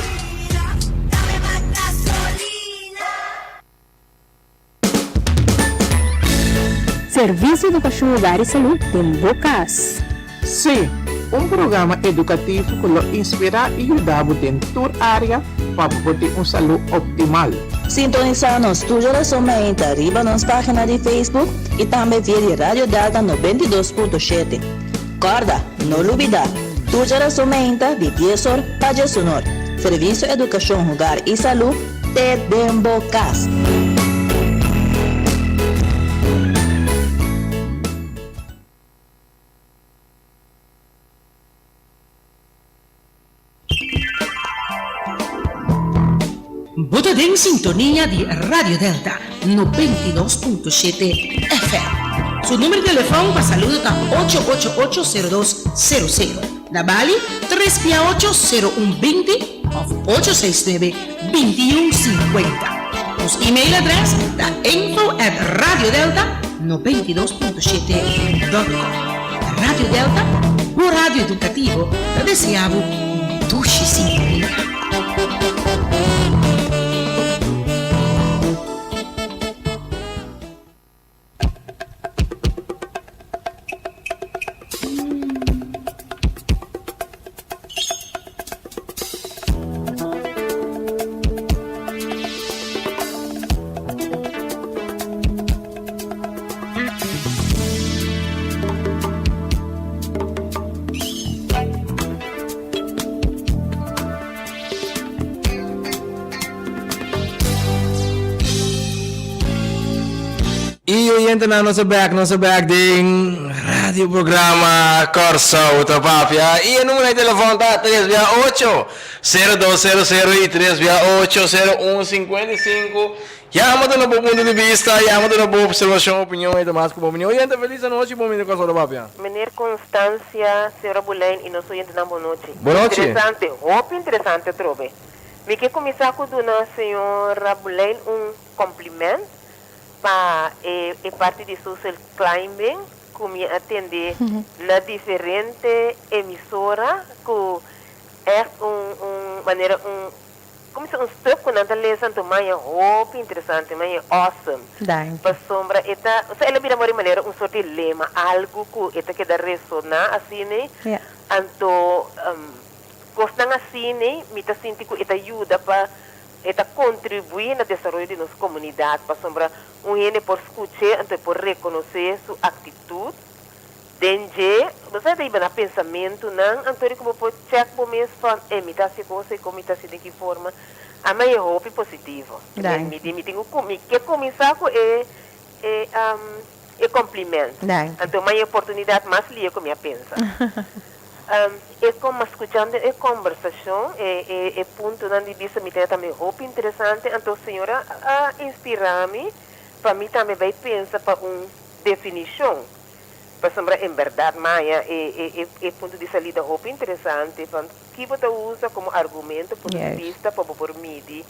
Serviço de Educação e Saúde em Bocas. Sim, programa educativo que lo inspira e ajuda em toda área para ter saúde optimal. Sintonizar-nos toda a somente arriba nas páginas de Facebook e também via de Rádio Delta 92.7. Corda, não olvida, toda a somente de 10 horas para 10 horas. Serviço Educação, Rugar e Saúde de Bocas. Bota em sintonia de Rádio Delta 92.7 FM. Su número de telefone para saludo está 888-0200. Na Bali, 368-0120 ou 869-2150. Nos e-mail address da info@radiodelta92.7.com. Rádio Delta, o rádio educativo, da desejável duche sintonia. Na nossa back ding radioprograma Corso Utopapia e o número de telefone tá 368-0200 e 368-0155. Chama do novo ponto de vista, chama do novo observação, opinião e demais com opinião. E ainda feliz a noite, bom dia, Corso Utopapia. Menina Constância, senhora Bulén e nosso oyente na boa noite. Boa noite. Interessante, interessante, trove. Me quer começar com a senhora Bulén cumprimento para a parte de social climbing, que me atende na diferente emissora, que é maneira como se step com natureza também interessante, mas awesome. Para sombra eta, ela vira de maneira sorte de lema, algo que eta que dá ressonar assim, né? Anto gostam assim, né? Me tá sentindo que eta ajuda para eta contribuir no desenvolvimento de nossa comunidade, para sombra gente por escutar, então por reconhecer sua atitude, dentro, você tem um pensamento, não, então como pode checar por mês, me tá se coisa, como tá se de que forma, a minha roupa positiva. Me quer começar com cumprimento. Então, minha oportunidade mais lia com minha pensa. E como escutando a conversação, e ponto de vista me tem também muito interessante, então a senhora inspira-me, para mim também vai pensar para uma definição, para sombra em verdade, Maia, e ponto de salida muito interessante, que você usa como argumento, ponto de vista, para por medir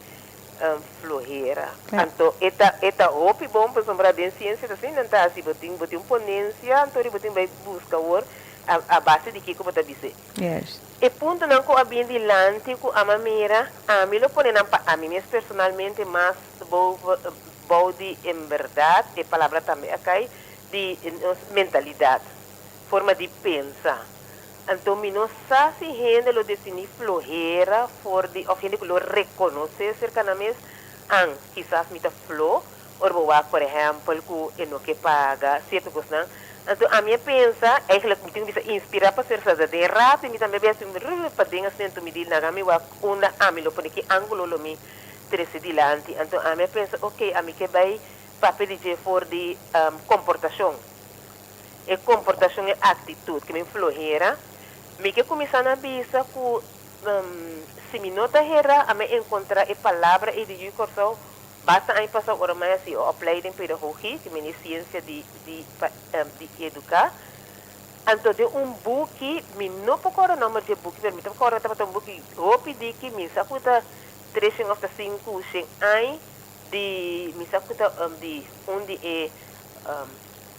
florera. Então, eta opi bom para sombra de ciência, assim, não está assim, botem ponência, então botem vai buscar a base de que você dizer. Yes. E ponto não com a bem dilante com a maneira, a mim lo pone a mim mesmo personalmente mais body em verdade, e palavra também aqui de mentalidade, forma de pensar. Então, me não sabe se gente lo definir florera, for de, ou gente que lo reconhece cercanamente, quizás me tá flor, ou por exemplo, que não que paga, certo coisa não. Então, a minha pensa, é que me tem que inspirar para ser fazer de rato, e me também vai ser para dengar sento me diz, na minha onda, a mim lo pone que ângulo lo me trece dilante. Então, a minha pensa, ok, a mim que vai papel de for de comportação. E comportação é atitude, que me florera. Me que começar na vista que se me nota era a me encontrar a palavra e de corso basta aí passar hora mais assim a opleiding pedagogia que me ciência de educar. Então de book me não pode nome de book mas me tá corre tá book hope de que me sacuta tracing of the 5 sing ai de me sacuta de onde é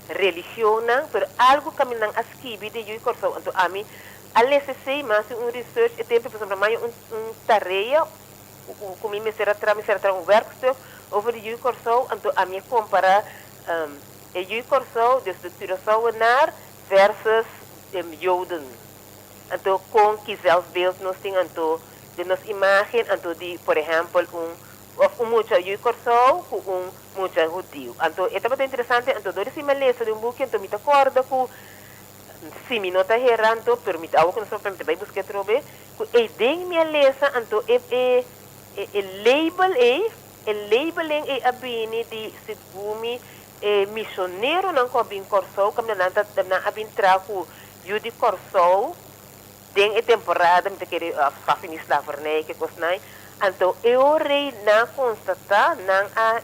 religião, pero algo que me não asquibi de eu corso. Então a mim além de ser mais research e tempo por exemplo mais tarefa como me será um workshop over de corso. Então a minha comparar eu corso de estruturação naar versus Joden. Então com que zelfbeeld nós temos então de nos imagem então de por exemplo muito eu corso com muito judeu. Então é também interessante então dois se me lesa de book então me acorda com se me nota errando, permite algo que não permite vai buscar trobe, e den minha lesa, então labeling é a bini de segumi missioneiro não combin corso, como não abin trago eu de corso, den é temporada, me querer fafinis lá vernei que cosnai, então eu rei na constatar não a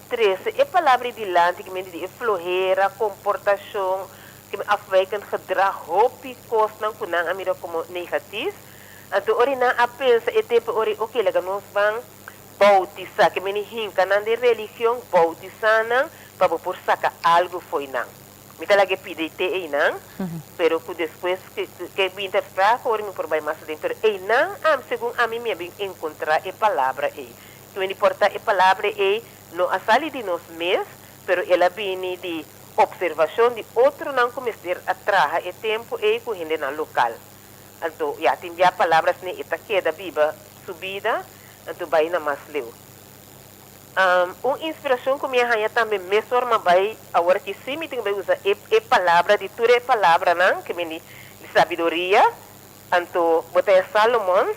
13 é palavra de lante que me diz florera, comportação que afwijkend gedrag hopi kosten kunang amiro como negatief. Então ori na a pensa e tempo ori ok lega nos van bautizar que meni hinka nan de religião bautizar para por sacar algo foi não. Me tala que pide te ei não, pero que depois que me interpretar ori me por vai mais dentro. Pero ei não segundo a mim me bem encontrar a palavra ei. Tu me importa a palavra ei no a sali de nos mes, pero ela vini de observação de outro não começar a trabalhar e tempo e correndo na local. Então, já tem já palavras ne ita queda viva subida, então vai na mais leu. Uma inspiração que minha rainha também me forma vai agora que sim me tem que usar e palavra de tudo é palavra não que me de sabedoria. Então, botar Salomão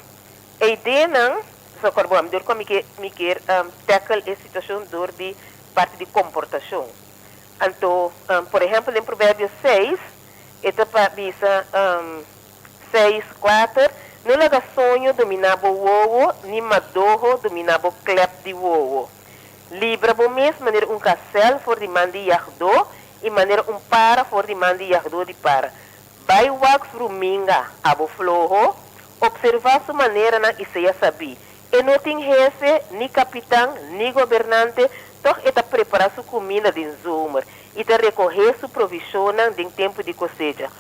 e ideia não só corbo am dor como que me quer tackle a situação dor de parte de comportação. Então, por exemplo, em Provérbio 6, etapa bisa 6:4, não laga sonho dominava o ovo, nem madorro dominava o clep de ovo. Libra bo mes maneira casal for de mandi yardo e maneira para for de mandi yardo de para. Vai wax fruminga abo floho, observar sua maneira na ideia sabi. E não tem jefe, ni capitão, ni governante, toch eta preparar sua comida de zomer e te recorrer sua provisão em tempo de cosecha.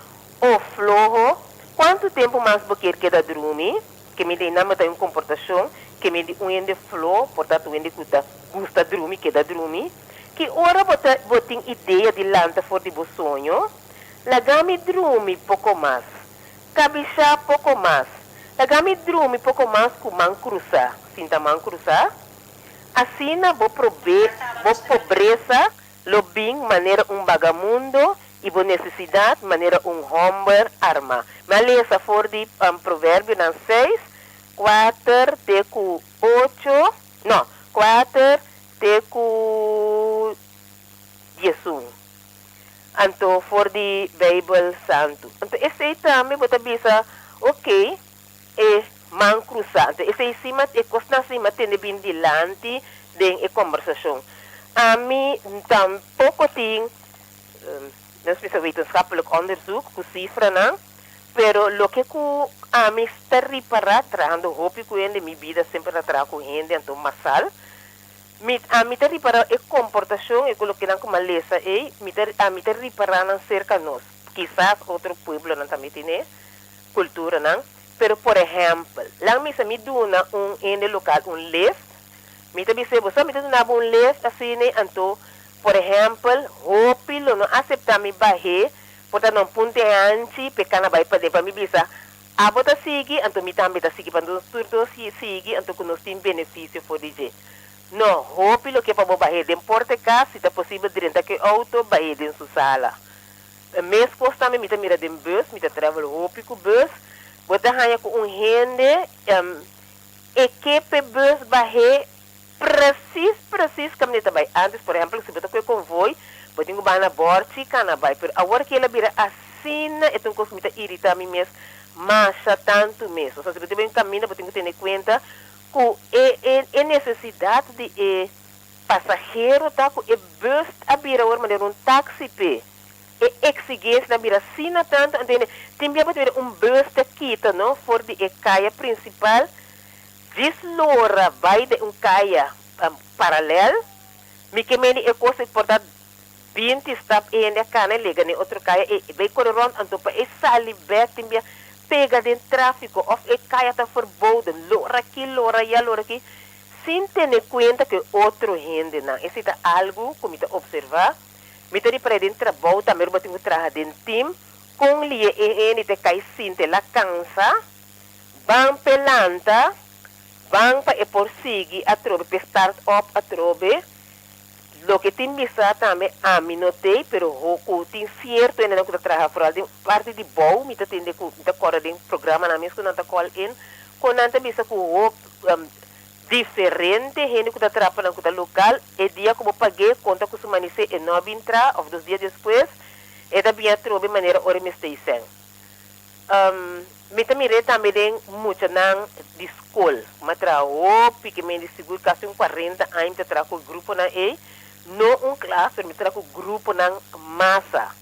O floho, quanto tempo mais você quer dormir? Que me dê nome de uma comportação, que me dê de flor, portanto, de gusta dormir, quer dormir. Que hora você tem ideia de lanta for de bom sonho? Lagami dormir pouco mais, cabichar pouco mais. Lagami dormir pouco mais com man cruzar. Sinta man cruzar? Assim, vou pobreza, lo bem, maneira vagamundo, e vou necessidade, maneira homem arma. Mas essa for de provérbio 6, 4, 8, não, 4, 11. anto for the Bible Santo. Anto esse também bota bisa, ok, man cruzado. Esse cima e costa cima tem bem dilante den e conversação. A mim tampouco tem não precisa wetenschapelijk onderzoek ku cifra não, pero lo que ku a mim está reparar trando hopi ku ende mi vida sempre tra ku ende anto masal. A mim está reparar e comportação e lo que não como lesa a mim está reparar não cerca nós. Quizás outro pueblo não também tem cultura não, pero por exemplo, lá me duna ende local les, me está dizendo você me duna les assim anto. Por exemplo, hopi lo não aceitar me barre, porta não punte anti, pecana vai para me bisa. A bota sigue, anto me também tá sigue para nós turdos sigue, anto que nós tem benefício for DJ. No, hopi lo que para barre de porta cá, se tá possível dentro que auto barre dentro sua sala. Mês costa me tá mira de bus, me tá travel hopi com bus, bota hanha com rende, equipe bus barre precis caminheta vai antes, por exemplo, se você com convoio, pode ir na borte, cana vai, pero agora que ela vira assina, então coisa me irrita a mim mesmo, mas tanto mesmo. Se você bem caminha, pode ter em conta que é necessidade de passageiro tá com é bus a vira agora maneira um táxi pe, é exigência na vira assina tanto, entende? Tem bem pode ver bus de quita, não, for de caia principal. Deslora vai de caia paralelo, me que me é coisa importante 20 stop e a cana liga ne outro caia e vai correr rond anto pa e sali back timbia pega de tráfico of e caia tá verboden lora aqui sem ter conta que outro gente não esse tá algo como tá observar me tá para dentro trabalho também eu tenho trabalhar dentro team com lie e te cai sinte la cansa ban pelanta Bang pa e porsigi a trobe, pe start up a trobe, lo que tem bisa também a mim notei, pero o tem certo ainda não que trabalha fora de parte de bom, me tá tendo da cora de programa na mesma não tá qual in, com nanta bisa com diferente, gente que tá trabalhando com local, e dia como paguei conta com sumanise e não entra, ou 2 dias depois, e da bem a trobe maneira ora me está dizendo. Me também também muito na escola, mas trabalho porque me de seguro quase 40 anos trabalho com o grupo na não classe, me trabalho com o grupo na massa.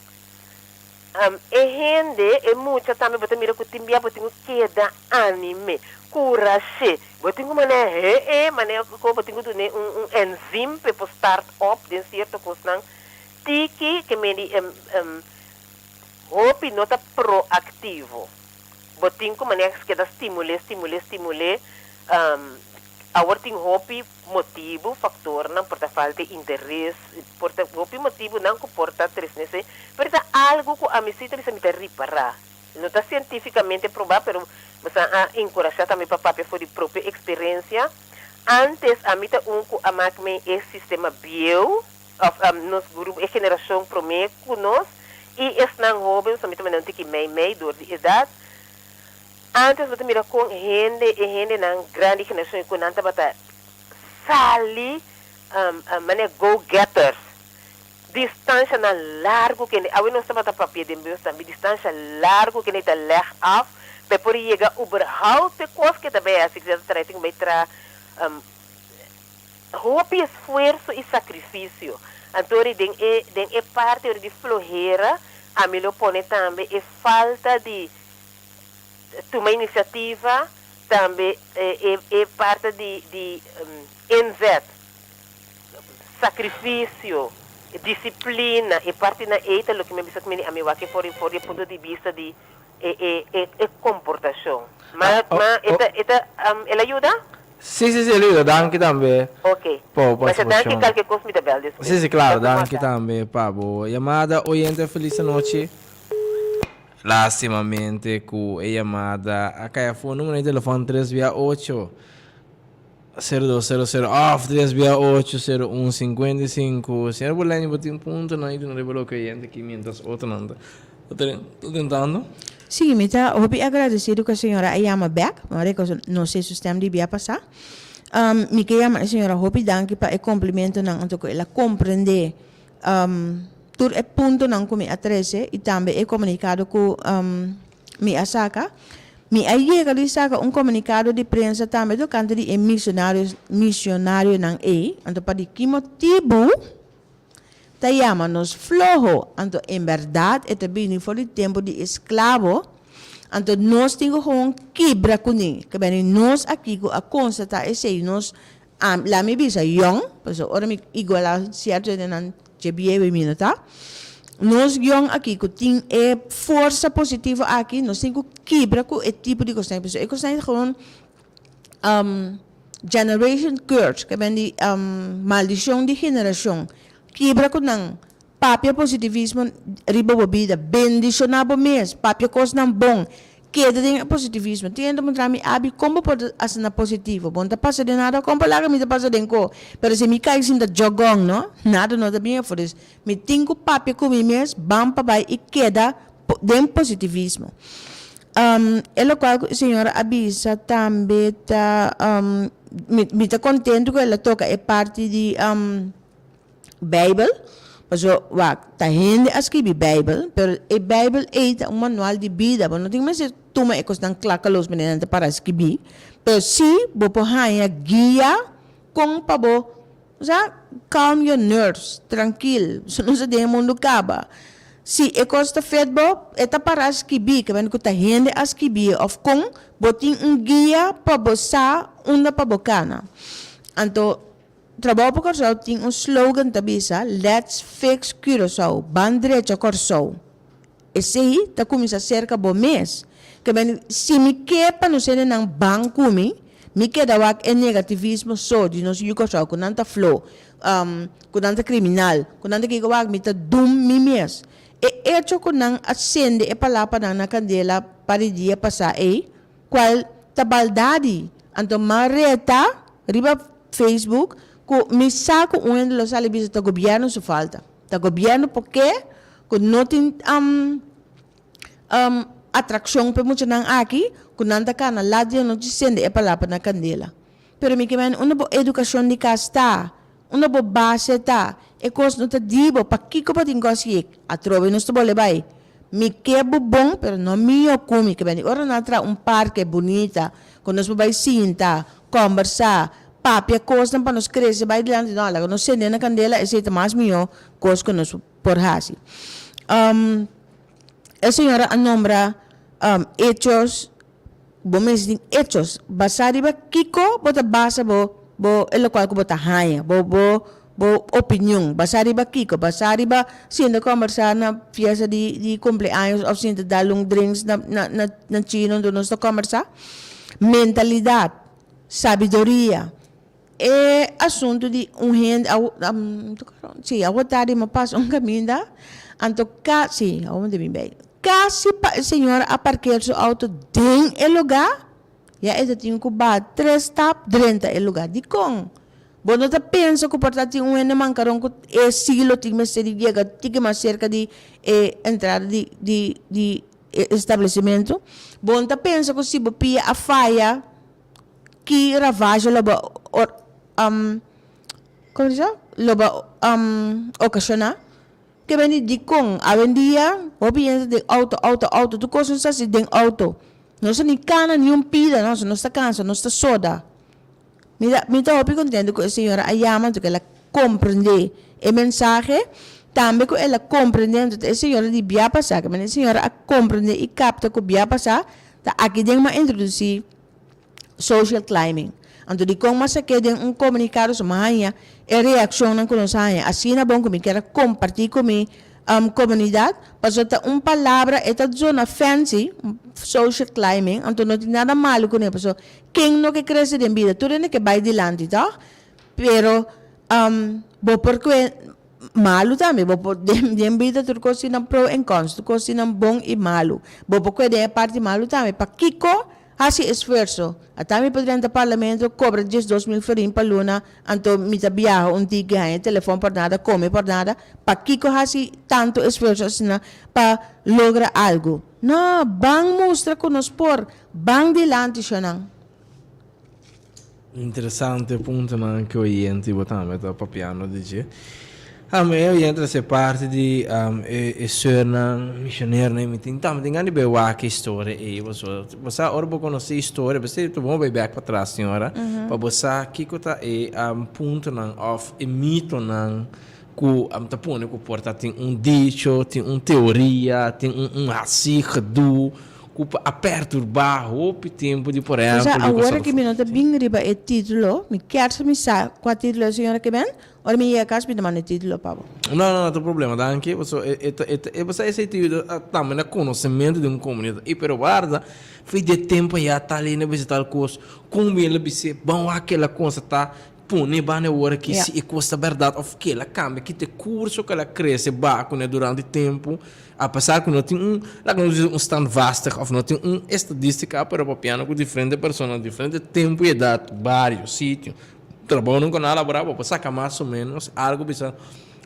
E gente é muito também você mira que tem que dar anime, coragem, você tem maneira como você tem enzima para start up de certa coisa tiki que me de hope nota proativo. Botin como maneira que dá estimule, agora tem hopi motivo, factor, não porta falta de interesse, porta hopi motivo não comporta três nesse, mas é algo que a mesita bisa me reparar. Não está cientificamente provado, mas a encorajar também para papel for de própria experiência. Antes a mita que a máquina é sistema bio, nos grupo é geração promê conosco e es não jovens, a mita não tem que meio dor de idade. Antes você mira com gente na grande geração com nanta bata sali mané go-getters distância na largo que a não está bata papel de meus também distância largo que nem tá leg af para por chegar überhaupt de coisa que também assim que já tratem vai tra hope esforço e sacrifício então é parte de flojera a melhor pone também é falta de uma iniciativa também é parte de sacrifício, disciplina, é parte na eita, o que me disse que a minha aqui for o ponto de vista de comportação. Mas ela ajuda? Sim, ajuda, danke também. Ok. Mas danke qualquer coisa me dá bem. Sim, claro, danke também, Pablo. Chamada oyente, feliz noite. Lastimamente com a chamada a caiafone número de telefone 368 0200 off 368 0155. Senhor Bolani, bote ponto na ida no revelo que gente que mientras outro não tô tentando. Sim, me está agradecido que a senhora chama back, mas não sei se o sistema devia passar. Me que chama a senhora Hopi danke para o cumprimento não então que ela compreender tur é ponto não comi a 13 e também é comunicado com mi asaka. Mi aí que saca comunicado de prensa também do canto de missionário não é, então para que motivo ta llama nos flojo, então em verdade é também for o tempo de escravo. Então nós temos um quebra com ele, que bem nós aqui a constatar esse nós lá me bisa young, pues ora me igual a certo de nan jebiebe minuta. Nós young aqui que tem força positiva aqui, nós temos quebra com o tipo de coisa, pues é coisa gewoon generation curse, que bem de maldição de geração, quebra com nan papia positivismo riba bobida bendicionado mês papia coisa não bom queda de positivismo tendo mostrar me abi como pode asna positivo bom tá passa de nada como lá me tá passa de co pero se me cai sin da jogong no nada não tá bem por isso me tenho papia com mês bam papai e queda de positivismo ela qual senhora avisa também tá me tá contento que ela toca é parte de Bible. So, ta hindi escrever Bible, pero a Bible é um manual de vida. Não tem mais tuma ecos ng klakalos menenante para escrever. Pero si, bo po hanya guia kung pabo, calm your nerves, tranquil. Sunod sa diyan mundo kaba. Si ecos ta fedbo, eta para escrever, kaban ko ta hindi escrever of kung boting guia pabo sa una pabokana. Anto, trabalho por Curaçao tem slogan tabisa, let's fix Curaçao, bandrecha Curaçao. Esse aí tá começando cerca do mês. Que bem, se me quepa no ser nang banco me queda wak é negativismo só de nós Curaçao, com tanta flow, com tanta criminal, com tanta que wak me tá dum me mês. E hecho com nang acende e palapa na candela para dia passar qual tabaldade, anto mareta riba Facebook me saco de los alibis do governo su falta. Do governo porque não tem atração para muito não aqui, com nada cana lá de não descende é palavra na candela. Pero me quemen uma boa educação de casta, uma boa base tá, e coisa não tá dibo para que para tem coisa a trove não estou vai. Me quebo bom, pero não me come que bem. Ora na tra parque bonita, quando nós vai sentar, conversar. Papia coisa para nos crescer vai diante não lá não sei na candela esse é mais melhor coisa que nós por hasi a senhora a nombra hechos bomes de hechos basari ba kiko bota basa bo elo qual que bota haya bo opinião basari ba kiko basari ba sendo conversar na fiesta de cumpleaños ou sendo dar drinks na chino do nós conversar mentalidade sabedoria é assunto de gente sim, a vontade me passa caminho da anto casi aonde me bem casi senhora a parquear seu auto tem o lugar já é tem que bater 3 tap 30 o lugar de com bom não tá pensa que porta tem mancaron que é siglo tem mais chega tem mais cerca de entrada de estabelecimento bom tá pensa que se bopia a faia que ravagem como diz? Ocasionar que vem de com a vendia o piensa de auto tu coisas assim de auto não se nem cana nem pida não está cansa não está soda me tá hopi contento com a senhora a llama que ela compreende o mensagem também que ela compreende a senhora de via passar que a senhora a compreende e capta que via passar tá aqui tem uma introduzir social climbing. Então, de como se queda comunicado com a minha reação com a minha. Assim, é bom que me quero compartilhar com a comunidade, porque palavra é zona fancy, social climbing, então não tem nada malo com isso. Quem não quer crescer em vida, tudo é que vai adiante, tá? Pero, porque malo também, em vida tudo coisa não pro e cons, tudo coisa não bom e malo. Porque é parte malo também, para Kiko, hasi esforço. Até me poderia no parlamento cobra 2.000 florin para luna, então me viaja dia ganha telefone por nada, come por nada, para Kiko hasi tanto esforço assim para lograr algo. Não, bang mostra que nos por, bang dilante siya. Interessante punto na que o oyente botava da papiano dice. Eu entro essa parte de ser missionário, né? Então, tem que ver a história e você ora para conhecer a história, você tu bom back para trás, senhora, para você que tá ponto não of mito não que tá pondo que porta tem dicho, tem teoria, tem assim do a perturbar o tempo de por exemplo. Agora que me nota bem riba é título, me quer saber qual título a senhora que vem? Ora me ia casa me demanda título para. Não tem problema, danke. Você esse título também é conhecimento de uma comunidade. E pero guarda, foi de tempo já tá ali na visitar coisa, como ele disse, bom aquela coisa tá pune bane hora que se custa verdade of que ela cambia que te curso que ela cresce baco né durante o tempo apesar que não tem um stand vasto of não tem estadística para o piano com diferentes pessoas diferente tempo e idade vários sítios trabalhando com ela bravo para sacar mais ou menos algo bisa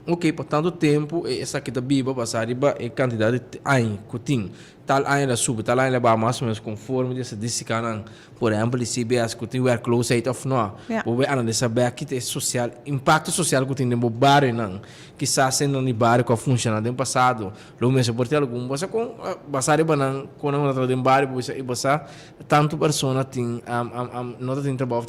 ok por tanto tempo essa aqui da biba passar riba e quantidade de ai que tal aí ela sube tal aí ela vai mais ou menos conforme essa estadística não por exemplo se CBS que tem where close rate of no o analisar bem aqui tem social impacto social que tem no bairro não que está sendo no bairro que funciona no passado lo mesmo por ter algum você com basar banang com uma outra no bairro você tanto pessoa tem não tem trabalho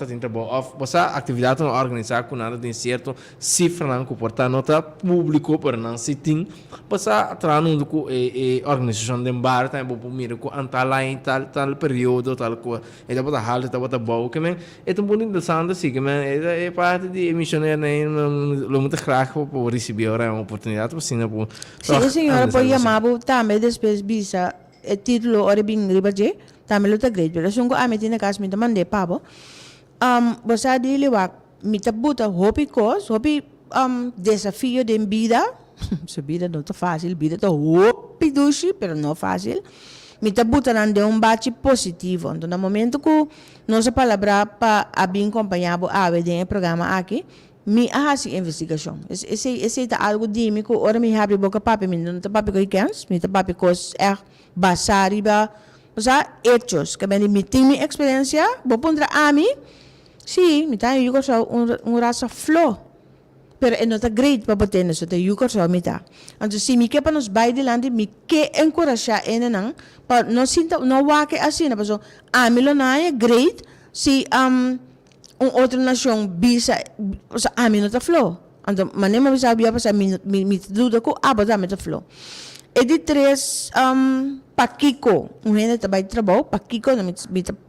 of você atividade não organizar com nada tem certo cifra não que portar nota público para não se tem você trazendo com organização de bairro também por mira com tal período tal coisa e depois a halt depois a boa que men é um ponto interessante assim que men é parte de missionário né lo muito craque por receber uma oportunidade para sim por sim senhora pode chamar também depois bisa o título ora bem ribaje também luta grade pero sungo a metina casa me demande pabo você dele wa mita buta hopi cos hopi desafio de vida sua vida não tá fácil vida tá hopi dushi pero não fácil me tá botando de bate positivo. Então, no momento que nossa palavra para bem acompanhado a ver programa aqui, me hace investigação. Esse é algo dímico. Ora me abre boca papi, me não tá papi que quer, me tá papi coisas basar riba, hechos. Que bem me tem minha experiência, vou pôr a mim. Sim, me tá eu gosto raça flow. Pero é nota great para botar nisso, então eu quero me tá. Então se me quer para nos baile lande, me quer encorajar ele não, para não sinta não waque assim, na pessoa. A Milonaia great, se outra nação bisa, a mim não tá flow. Então maneira bisa bia para me dúvida com a botar me tá flow. E de três Paquico, gente trabalha trabalho, Paquico não me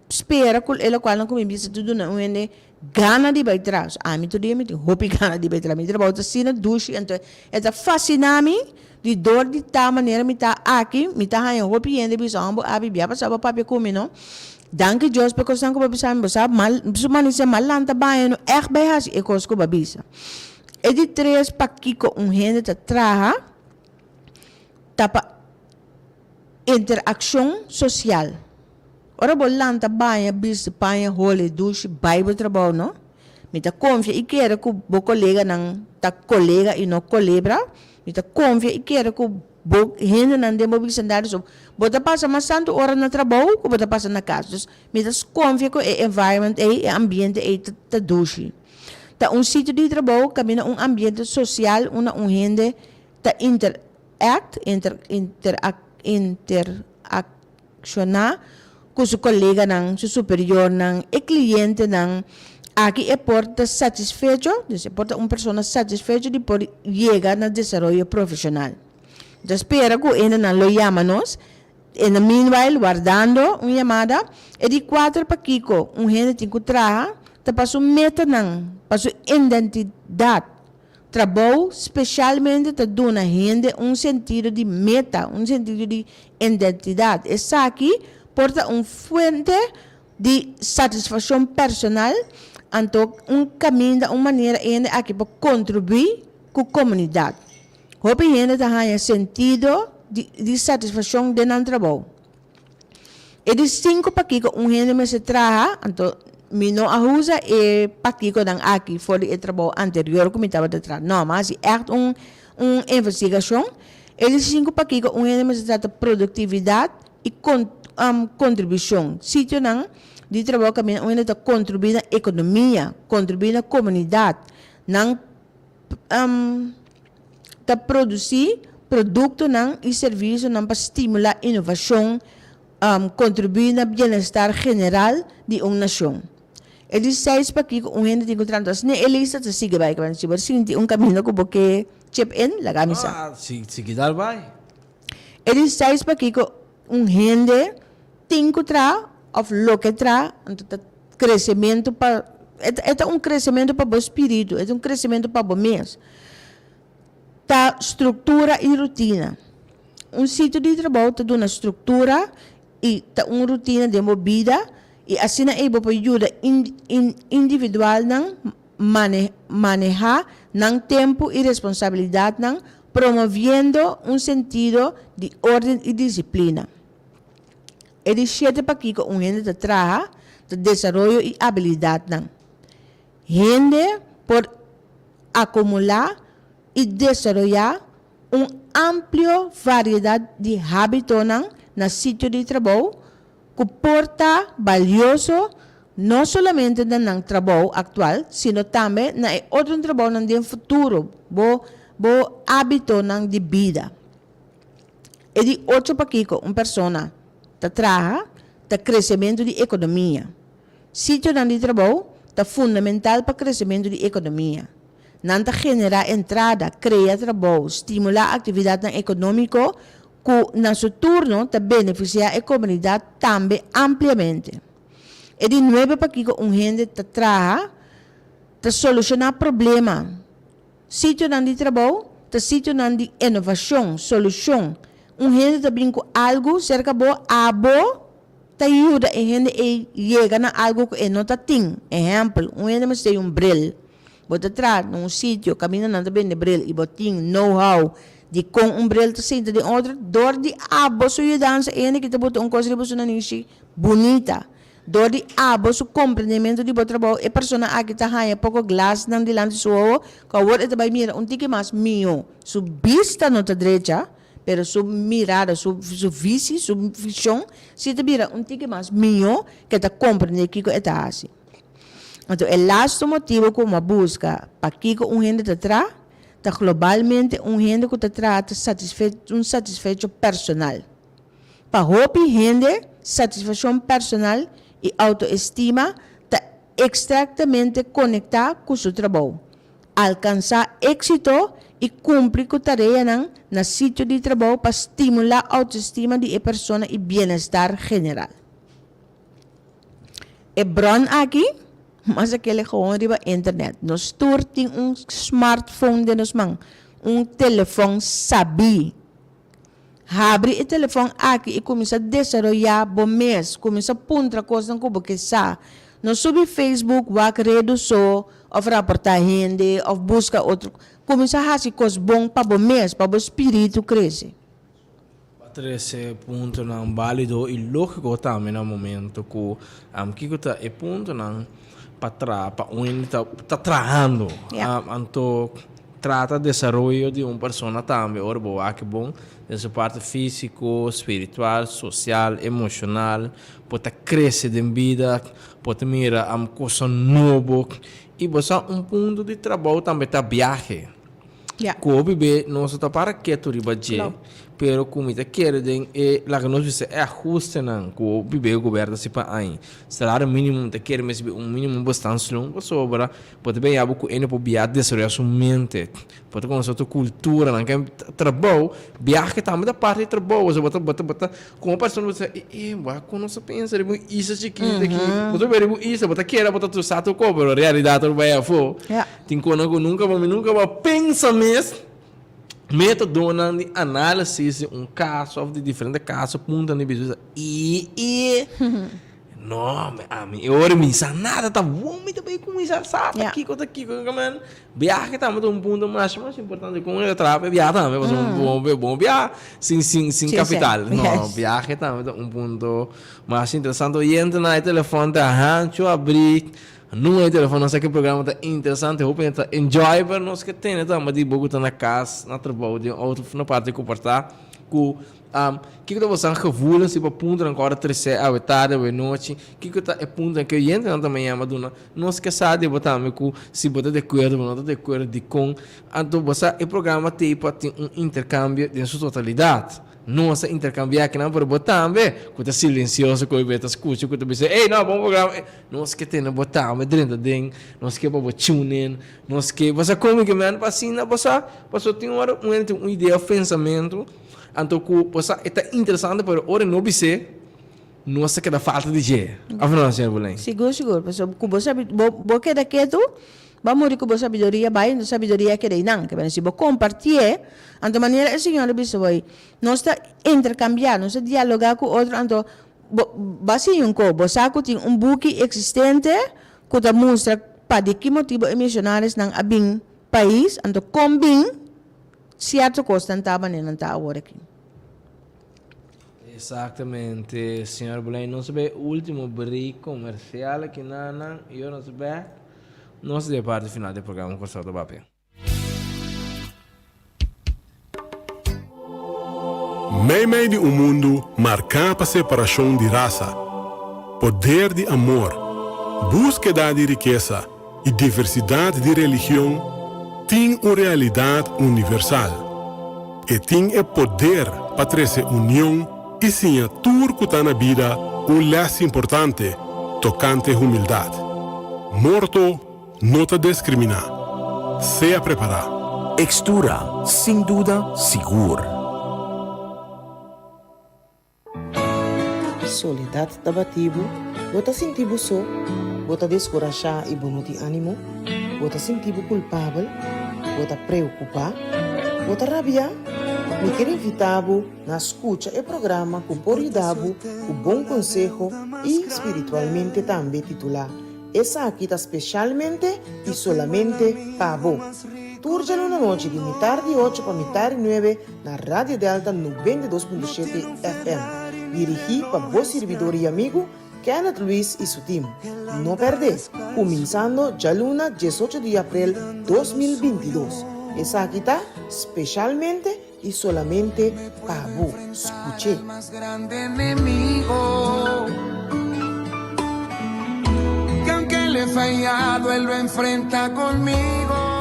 espera com ele qual não come bisa tudo não, gente gana de baitras a mim todo dia me hopi gana de baitras me trabalho assim na duche então é fasciname de dor de tal maneira me tá aqui me tá aí hopi ende bisombo a bibia passava papi come não danke Deus porque sangue para bisam você mal sumanise malanta baino bem assim e coisas que babisa e de três Paquico gente tá traha tapa interação social. Ora bolanta banha bis banha hole duche Bible trabalho não? Me tá confia e quer que o colega não tá colega e não colebra. Me tá confia e quer que o gente não dê mobilidade so. Bota passa mais tanto hora no trabalho que bota passa na casa. Me tá confia que o environment e ambiente e tá duche. Tá sítio de trabalho caminha ambiente social gente tá interaccionar com seu colega não, seu superior não, e cliente não, aqui é porta satisfeito, é porta pessoa satisfeita de poder chegar no desenvolvimento profissional. Então espera que ele não lo chama nós, e no meanwhile guardando uma chamada, e de 4 para Kiko, gente tem que trabalhar, tá para sua meta não, para sua identidade. Trabalho especialmente tá dando a gente sentido de meta, sentido de identidade. Essa aqui porta fuente de satisfação personal, então caminho, uma maneira aqui para contribuir com a comunidade. Hope gente tem sentido de satisfação de não trabalho. E de 5 para que gente me se traga, então me não ajuda e para que aqui fora o trabalho anterior que me estava de trás. Não, mas é investigação. E de 5 para que gente me se trata de produtividade e contribuição. Sítio não de trabalho que onde está contribuindo na economia, contribuindo na comunidade, não te produzir produto e serviço para estimular inovação, contribuir no bem-estar geral de uma nação. E de 6 para que gente tem que tratar, se ele está se sigue vai, que vai ser caminho que porque chip in la camisa. Se dar vai. E de 6 para que gente tem que tratar, ou lo que trata, crescimento para é crescimento para o espírito, é crescimento para o mês. Tá estrutura e rotina. Sítio de trabalho tem uma estrutura e tá uma rotina de movida e assim é para ajuda individual não manejar não tempo e responsabilidade não promovendo sentido de ordem e disciplina. É de 7 para que gente te traga de desenvolvimento e habilidade não. Gente por acumular e desarrollar ampla variedade de hábitos no sítio de trabalho que porta valioso não somente no trabalho atual, sino também no outro trabalho no futuro, bo hábito de vida. E de 8 para que pessoa traga o crescimento de economia. Sítio de trabalho é fundamental para o crescimento da economia. Não generar entrada, criar trabalho, estimular a atividade econômica que, na seu turno, beneficia a comunidade também ampliamente. E de 9 para que gente traga, solucionar problemas. Sítio de trabalho, sítio de inovação, solução. Gente também com algo cerca de abo, te ajuda a gente a chegar a algo que não tem. Exemplo, gente mas tem bril. Bota atrás, num sítio, caminhando também de bril, e botin know-how de com bril te senta de outro, dor de abo, sua dança, gente que te bota coisa de você nishi bonita. Dor de abo, su compreendimento de trabalho, e persona aqui tá ganha pouco glass nang dilante sua, que o outro vai mira tique mais mio, su vista não tá direita, pero su mirada, su visi, su visão, se te mira tique mais mio, que te compreende que é tá assim. Então, o last motivo que uma busca para que gente te trata, é globalmente gente que te trata satisfeito personal. Para roubar gente, satisfação personal e autoestima está exatamente conectada com o seu trabalho. Alcançar êxito e cumprir com a tarefa no sítio de trabalho para estimular a autoestima de pessoa e bem-estar geral. E Bron aqui, mas aquele gewoon riba internet. Nós tem smartphone de nós mang, telefone sabi. Abre o telefone aqui e começa a desenvolver bom mês, começa a punta coisa não como que sa. Nós subi Facebook, vai rede so, ou reportar gente, ou busca outro, começa a fazer coisas bom para o mês, para o espírito crescer. Esse ponto não válido e lógico também no momento que está é ponto não para onde está trabalhando, então trata de desenvolvimento de uma pessoa também, ora boa que bom, essa parte físico, espiritual, social, emocional, pode crescer de vida, pode mirar uma coisa nova e você ponto de trabalho também está viagem. Como bebê não está para que tu ribaje, pero como te querem lá que nós vemos é ajuste não, como bebê o governo se para aí, salário mínimo te quer mas mínimo bastante longo sobra, pode bem abo com ele para viajar desenvolver sua mente, pode conhecer tua cultura, não que trabalho, viajar também da parte de trabalho, você bota como pessoa você vai quando você pensa isso chiquinho aqui, você vê isso, bota queira bota tu sato cobro, realidade não vai a fo, tem quando nunca vai pensa mesmo. Método de análise caso de diferentes casos, ponto de vista não, eu me nada tá bom, me também com isso sabe aqui man, viagem também ponto mais importante com ele trabalho viagem também bom viagem sem capital, não viagem também ponto mais interessante e entra na telefone da rancho abrir não é telefone, não sei que programa está interessante, eu penso enjoy para nós que tem, então, mas de Bogotá na casa, na trabalho, de outro na parte de comportar, que você gevoel se para punto agora 3 a tarde ou noite que é punto que eu entro na manhã maduna nós que sabe botar me com se botar de acordo ou não de acordo de com então você o programa tem intercâmbio de sua totalidade nós intercambiar que não por botar me com tá silencioso com o beta escuta com tu ei não bom programa nós que tem botar me dentro de nós que para tune in nós que você como que me passina você tem uma ideia pensamento então, você está interessante para ora não bisa, não se queda falta de jeito. Afinal, senhor Bulém. Seguro. Porque você queda quieto, vamos morrer com a sabedoria, vai, a sabedoria que daí não. Se você compartilhar, então maneira a senhora bisa vai, não está intercambiar, não está dialogar com outro, então, base um co, você tem book existente que mostra para de que motivo missionários não abim país, então combin certo coisa estava nem tá agora aqui. Exatamente, senhor Bulém. Não sabe o último break comercial aqui na eu não sabe. Não sei a parte final do programa com o Salto Bapé. Meio de um mundo marcado para separação de raça, poder de amor, búsqueda de riqueza e diversidade de religião tem uma realidade universal e tem o poder para trazer união e sim a tudo que está na vida um laço importante tocante humildade. Morto não te discriminar. Seja preparado. Extura, sem dúvida, seguro. Soledade tabativo, bota sentivo só, bota descorajar e bonuti ânimo, bota sentivo culpável, bota preocupar, bota rabiar. Me quero invitar-vos na escuta e programa com por ajudar-vos com bom conselho e espiritualmente também titular. Essa aqui está especialmente e solamente para vos. Turjalo na noite de metade de 8 para metade de 9 na Rádio Delta 92.7 FM. Dirigi para vos servidor e amigo Kenneth Luis e seu time. Não perde, começando já luna 18 de abril 2022. Essa aqui está especialmente y solamente para vos. Escuché. Más grande enemigo, que aunque le he fallado, él lo enfrenta conmigo.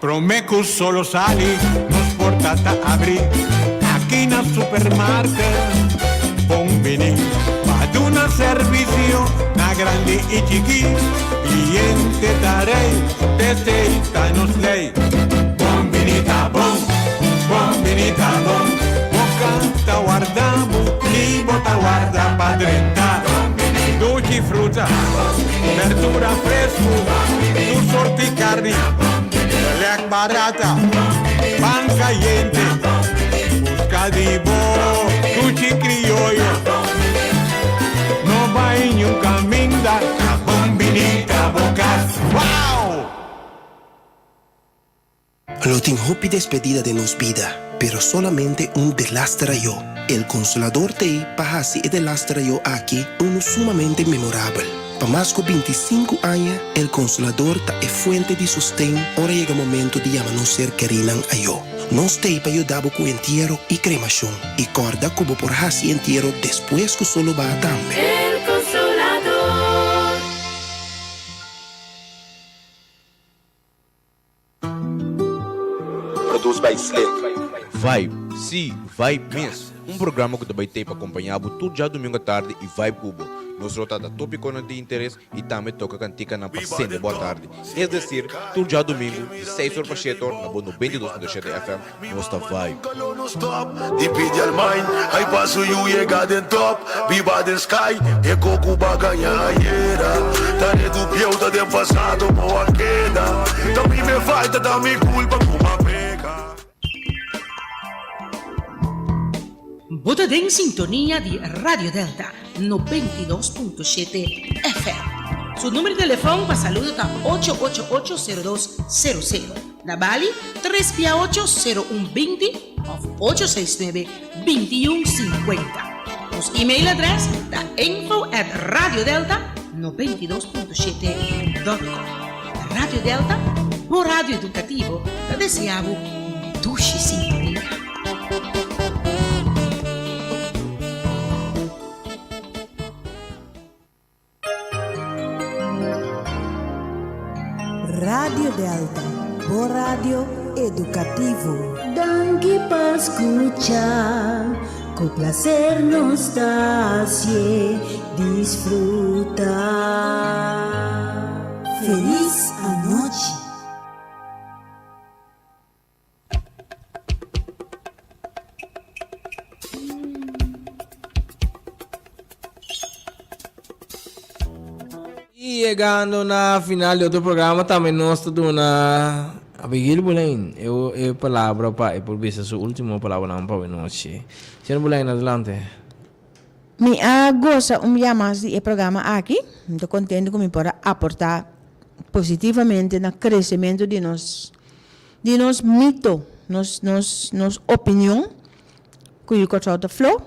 Promeco solo sali, nos portata abri, aquí na supermarket, bombini, vado una servicio, na grandi y chiqui, cliente darei, desde nos lei. Bombinita bom, bombinita bom, bocanta guardamos, li bota guarda padrenta, dolci frutta, verdura fresco, tu sorti carni, lec barata, pan caliente, busca di bo, dolci criollo, no vai in un caminda, bombinita bocas, wow! Lo tengo despedida de nos vida, pero solamente un delastra yo. El Consolador te pahasi y delastra yo aquí, uno sumamente memorable. Para más de 25 años, el Consolador es fuente de sostén. Ahora llega el momento de llamarnos ser querinan a yo. Nos te para ayudar con entierro y cremación. Y corda como por hasi entierro después que solo va a tambe. El Consolador. Produz by Slick. Vibe, sim, Vibe mesmo. Programa que também tem para acompanhar tudo já domingo à tarde e Vibe Cubo. Nós rotamos tópico de interesse e também toca cantica na paciente boa tarde. É decir, tudo já domingo, de 6 horas para 7 horas, na boa 92.7 FM, nossa Vibe. Divide al mind, ay paso you llega den top, viva den sky, e coco baganha era. Tare do pieu da den passado, boa queda. Também me falta da minha culpa com uma pega. Bota em sintonia de Radio Delta 92.7 FM. Su número de teléfono para saludo está 888-0200. Na Bali 368-0120 ou 869-2150. Nos e-mail address está info@radiodelta92.7.com. Radio Delta, o rádio educativo da deseavo dushi simples. Radio Delta, o radio educativo. Danke por escuchar, con placer nos hace disfrutar. Feliz anoche. E chegando na final do outro programa, também nós estamos na Abigail Bulain. Eu palavra para por vez a sua última palavra não para nós. Senhor Bulain, adelante. Me gosta mais de programa aqui. Estou contente que me pode aportar positivamente no crescimento de nos mito, nos opinião que eu gosto de flow.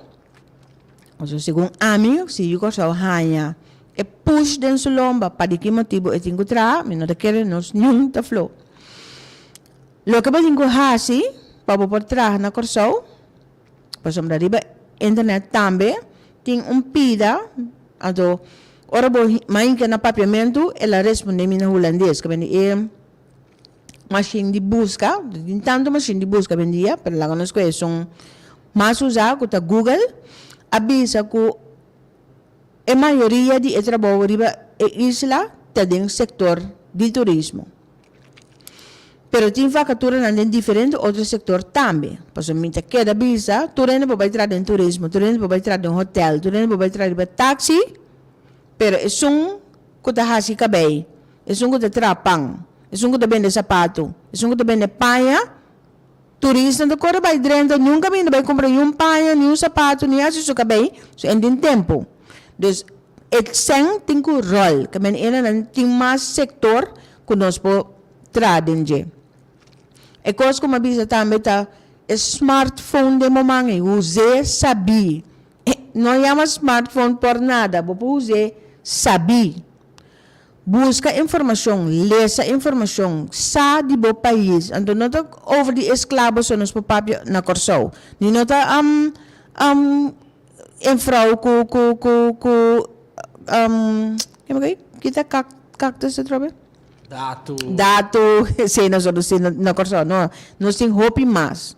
Então, segundo amigo, se eu gosto de ganhar e push dentro da lomba para que motivo eu tenho que trabalhar, mas não quero nos nenhum de flow. Lo que eu tenho que fazer para poder trabalhar na corso, para sombra riba internet também tem pida, então ora mais que na papiamento ela responde em holandês, que é machine de busca, tem tanto machine de busca vendia, pero lá nós conhecemos mais usar que Google, avisa que a maioria de trabalho riba é isla tem um setor de turismo. Pero tem vacatura em diferente outro setor também. Por exemplo, cada visa, tu não pode entrar em turismo, tu não pode entrar em hotel, tu não pode entrar em taxi, pero é que tu hasi cabelo, é que tu trapang, é que tu vende sapato, é que tu vende paia, turista não corre vai dentro, nunca vai comprar um paia, nem sapato, nem hasi seu cabelo, so em tempo. Dus het zijn tinku rol, que men tem mais setor que nós po tradenge. E coisa como avisa também tá smartphone de momento, use sabi. Não chama smartphone por nada, vou use sabi. Busca informação, leça informação, sa de bo país. Então não tá over de escravos nos po papio na corso. Ni não tá em vrouw kita cactus se trobe dato se nós na corso não nós tem hopi mais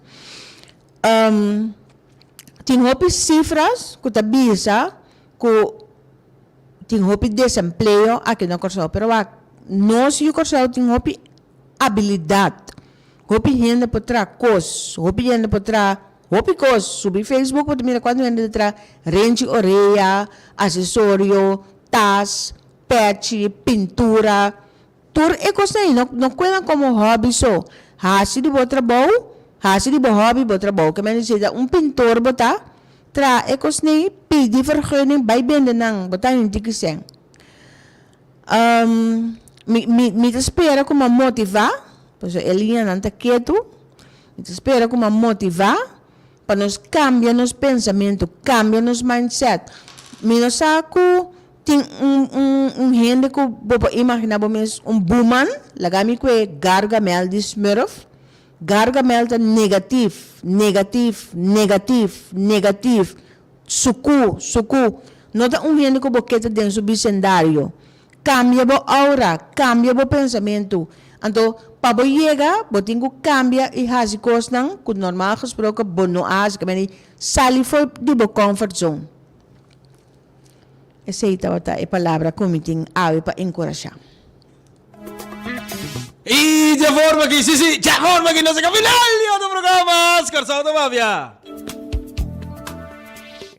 tem hopi cifras que tá bisa que tem hopi desemprego aqui na corso pero nós e corso tem hopi habilidade hopi gente por tra cos hopi gente por tra hopi cos subir Facebook pode mirar quando gente tra range orelha acessório tas patch pintura tur é coisa aí não cuida como hobby só hasi de boa trabalho hasi de boa hobby boa trabalho que men diz pintor botar tra é coisa aí pedir vergunning bij bende nang botar em dikiseng me espera como motivar pois Elinha não tá quieto me espera como motivar para nos cambiar nos pensamentos, cambiar nos mindset. Me saco tem gente que vou imaginar Boeman, lagami ko Gargamel de Smurf. Gargamel tá negatif. Suku. Nota gente que boqueta dentro do bicendário. Cambia bo aura, cambia bo pensamento. Então, para chegar, eu tenho que cambiar e fazer coisas que normal gesproken não faz, que eu saio fora de comfort zone. Essa é a palavra que eu tenho para encorajar. E de forma que, de forma que nós chegamos ao final do programa, Escarçal da Mafia.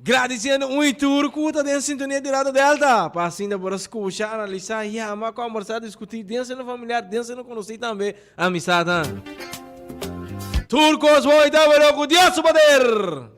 Agradecendo muito o curta de sintonia de Rádio Delta. Passando por escutar, analisar, amar, conversar, discutir, dentro no familiar, dentro no conhecer também, amizade. Turcos, vou dar o Deus poder.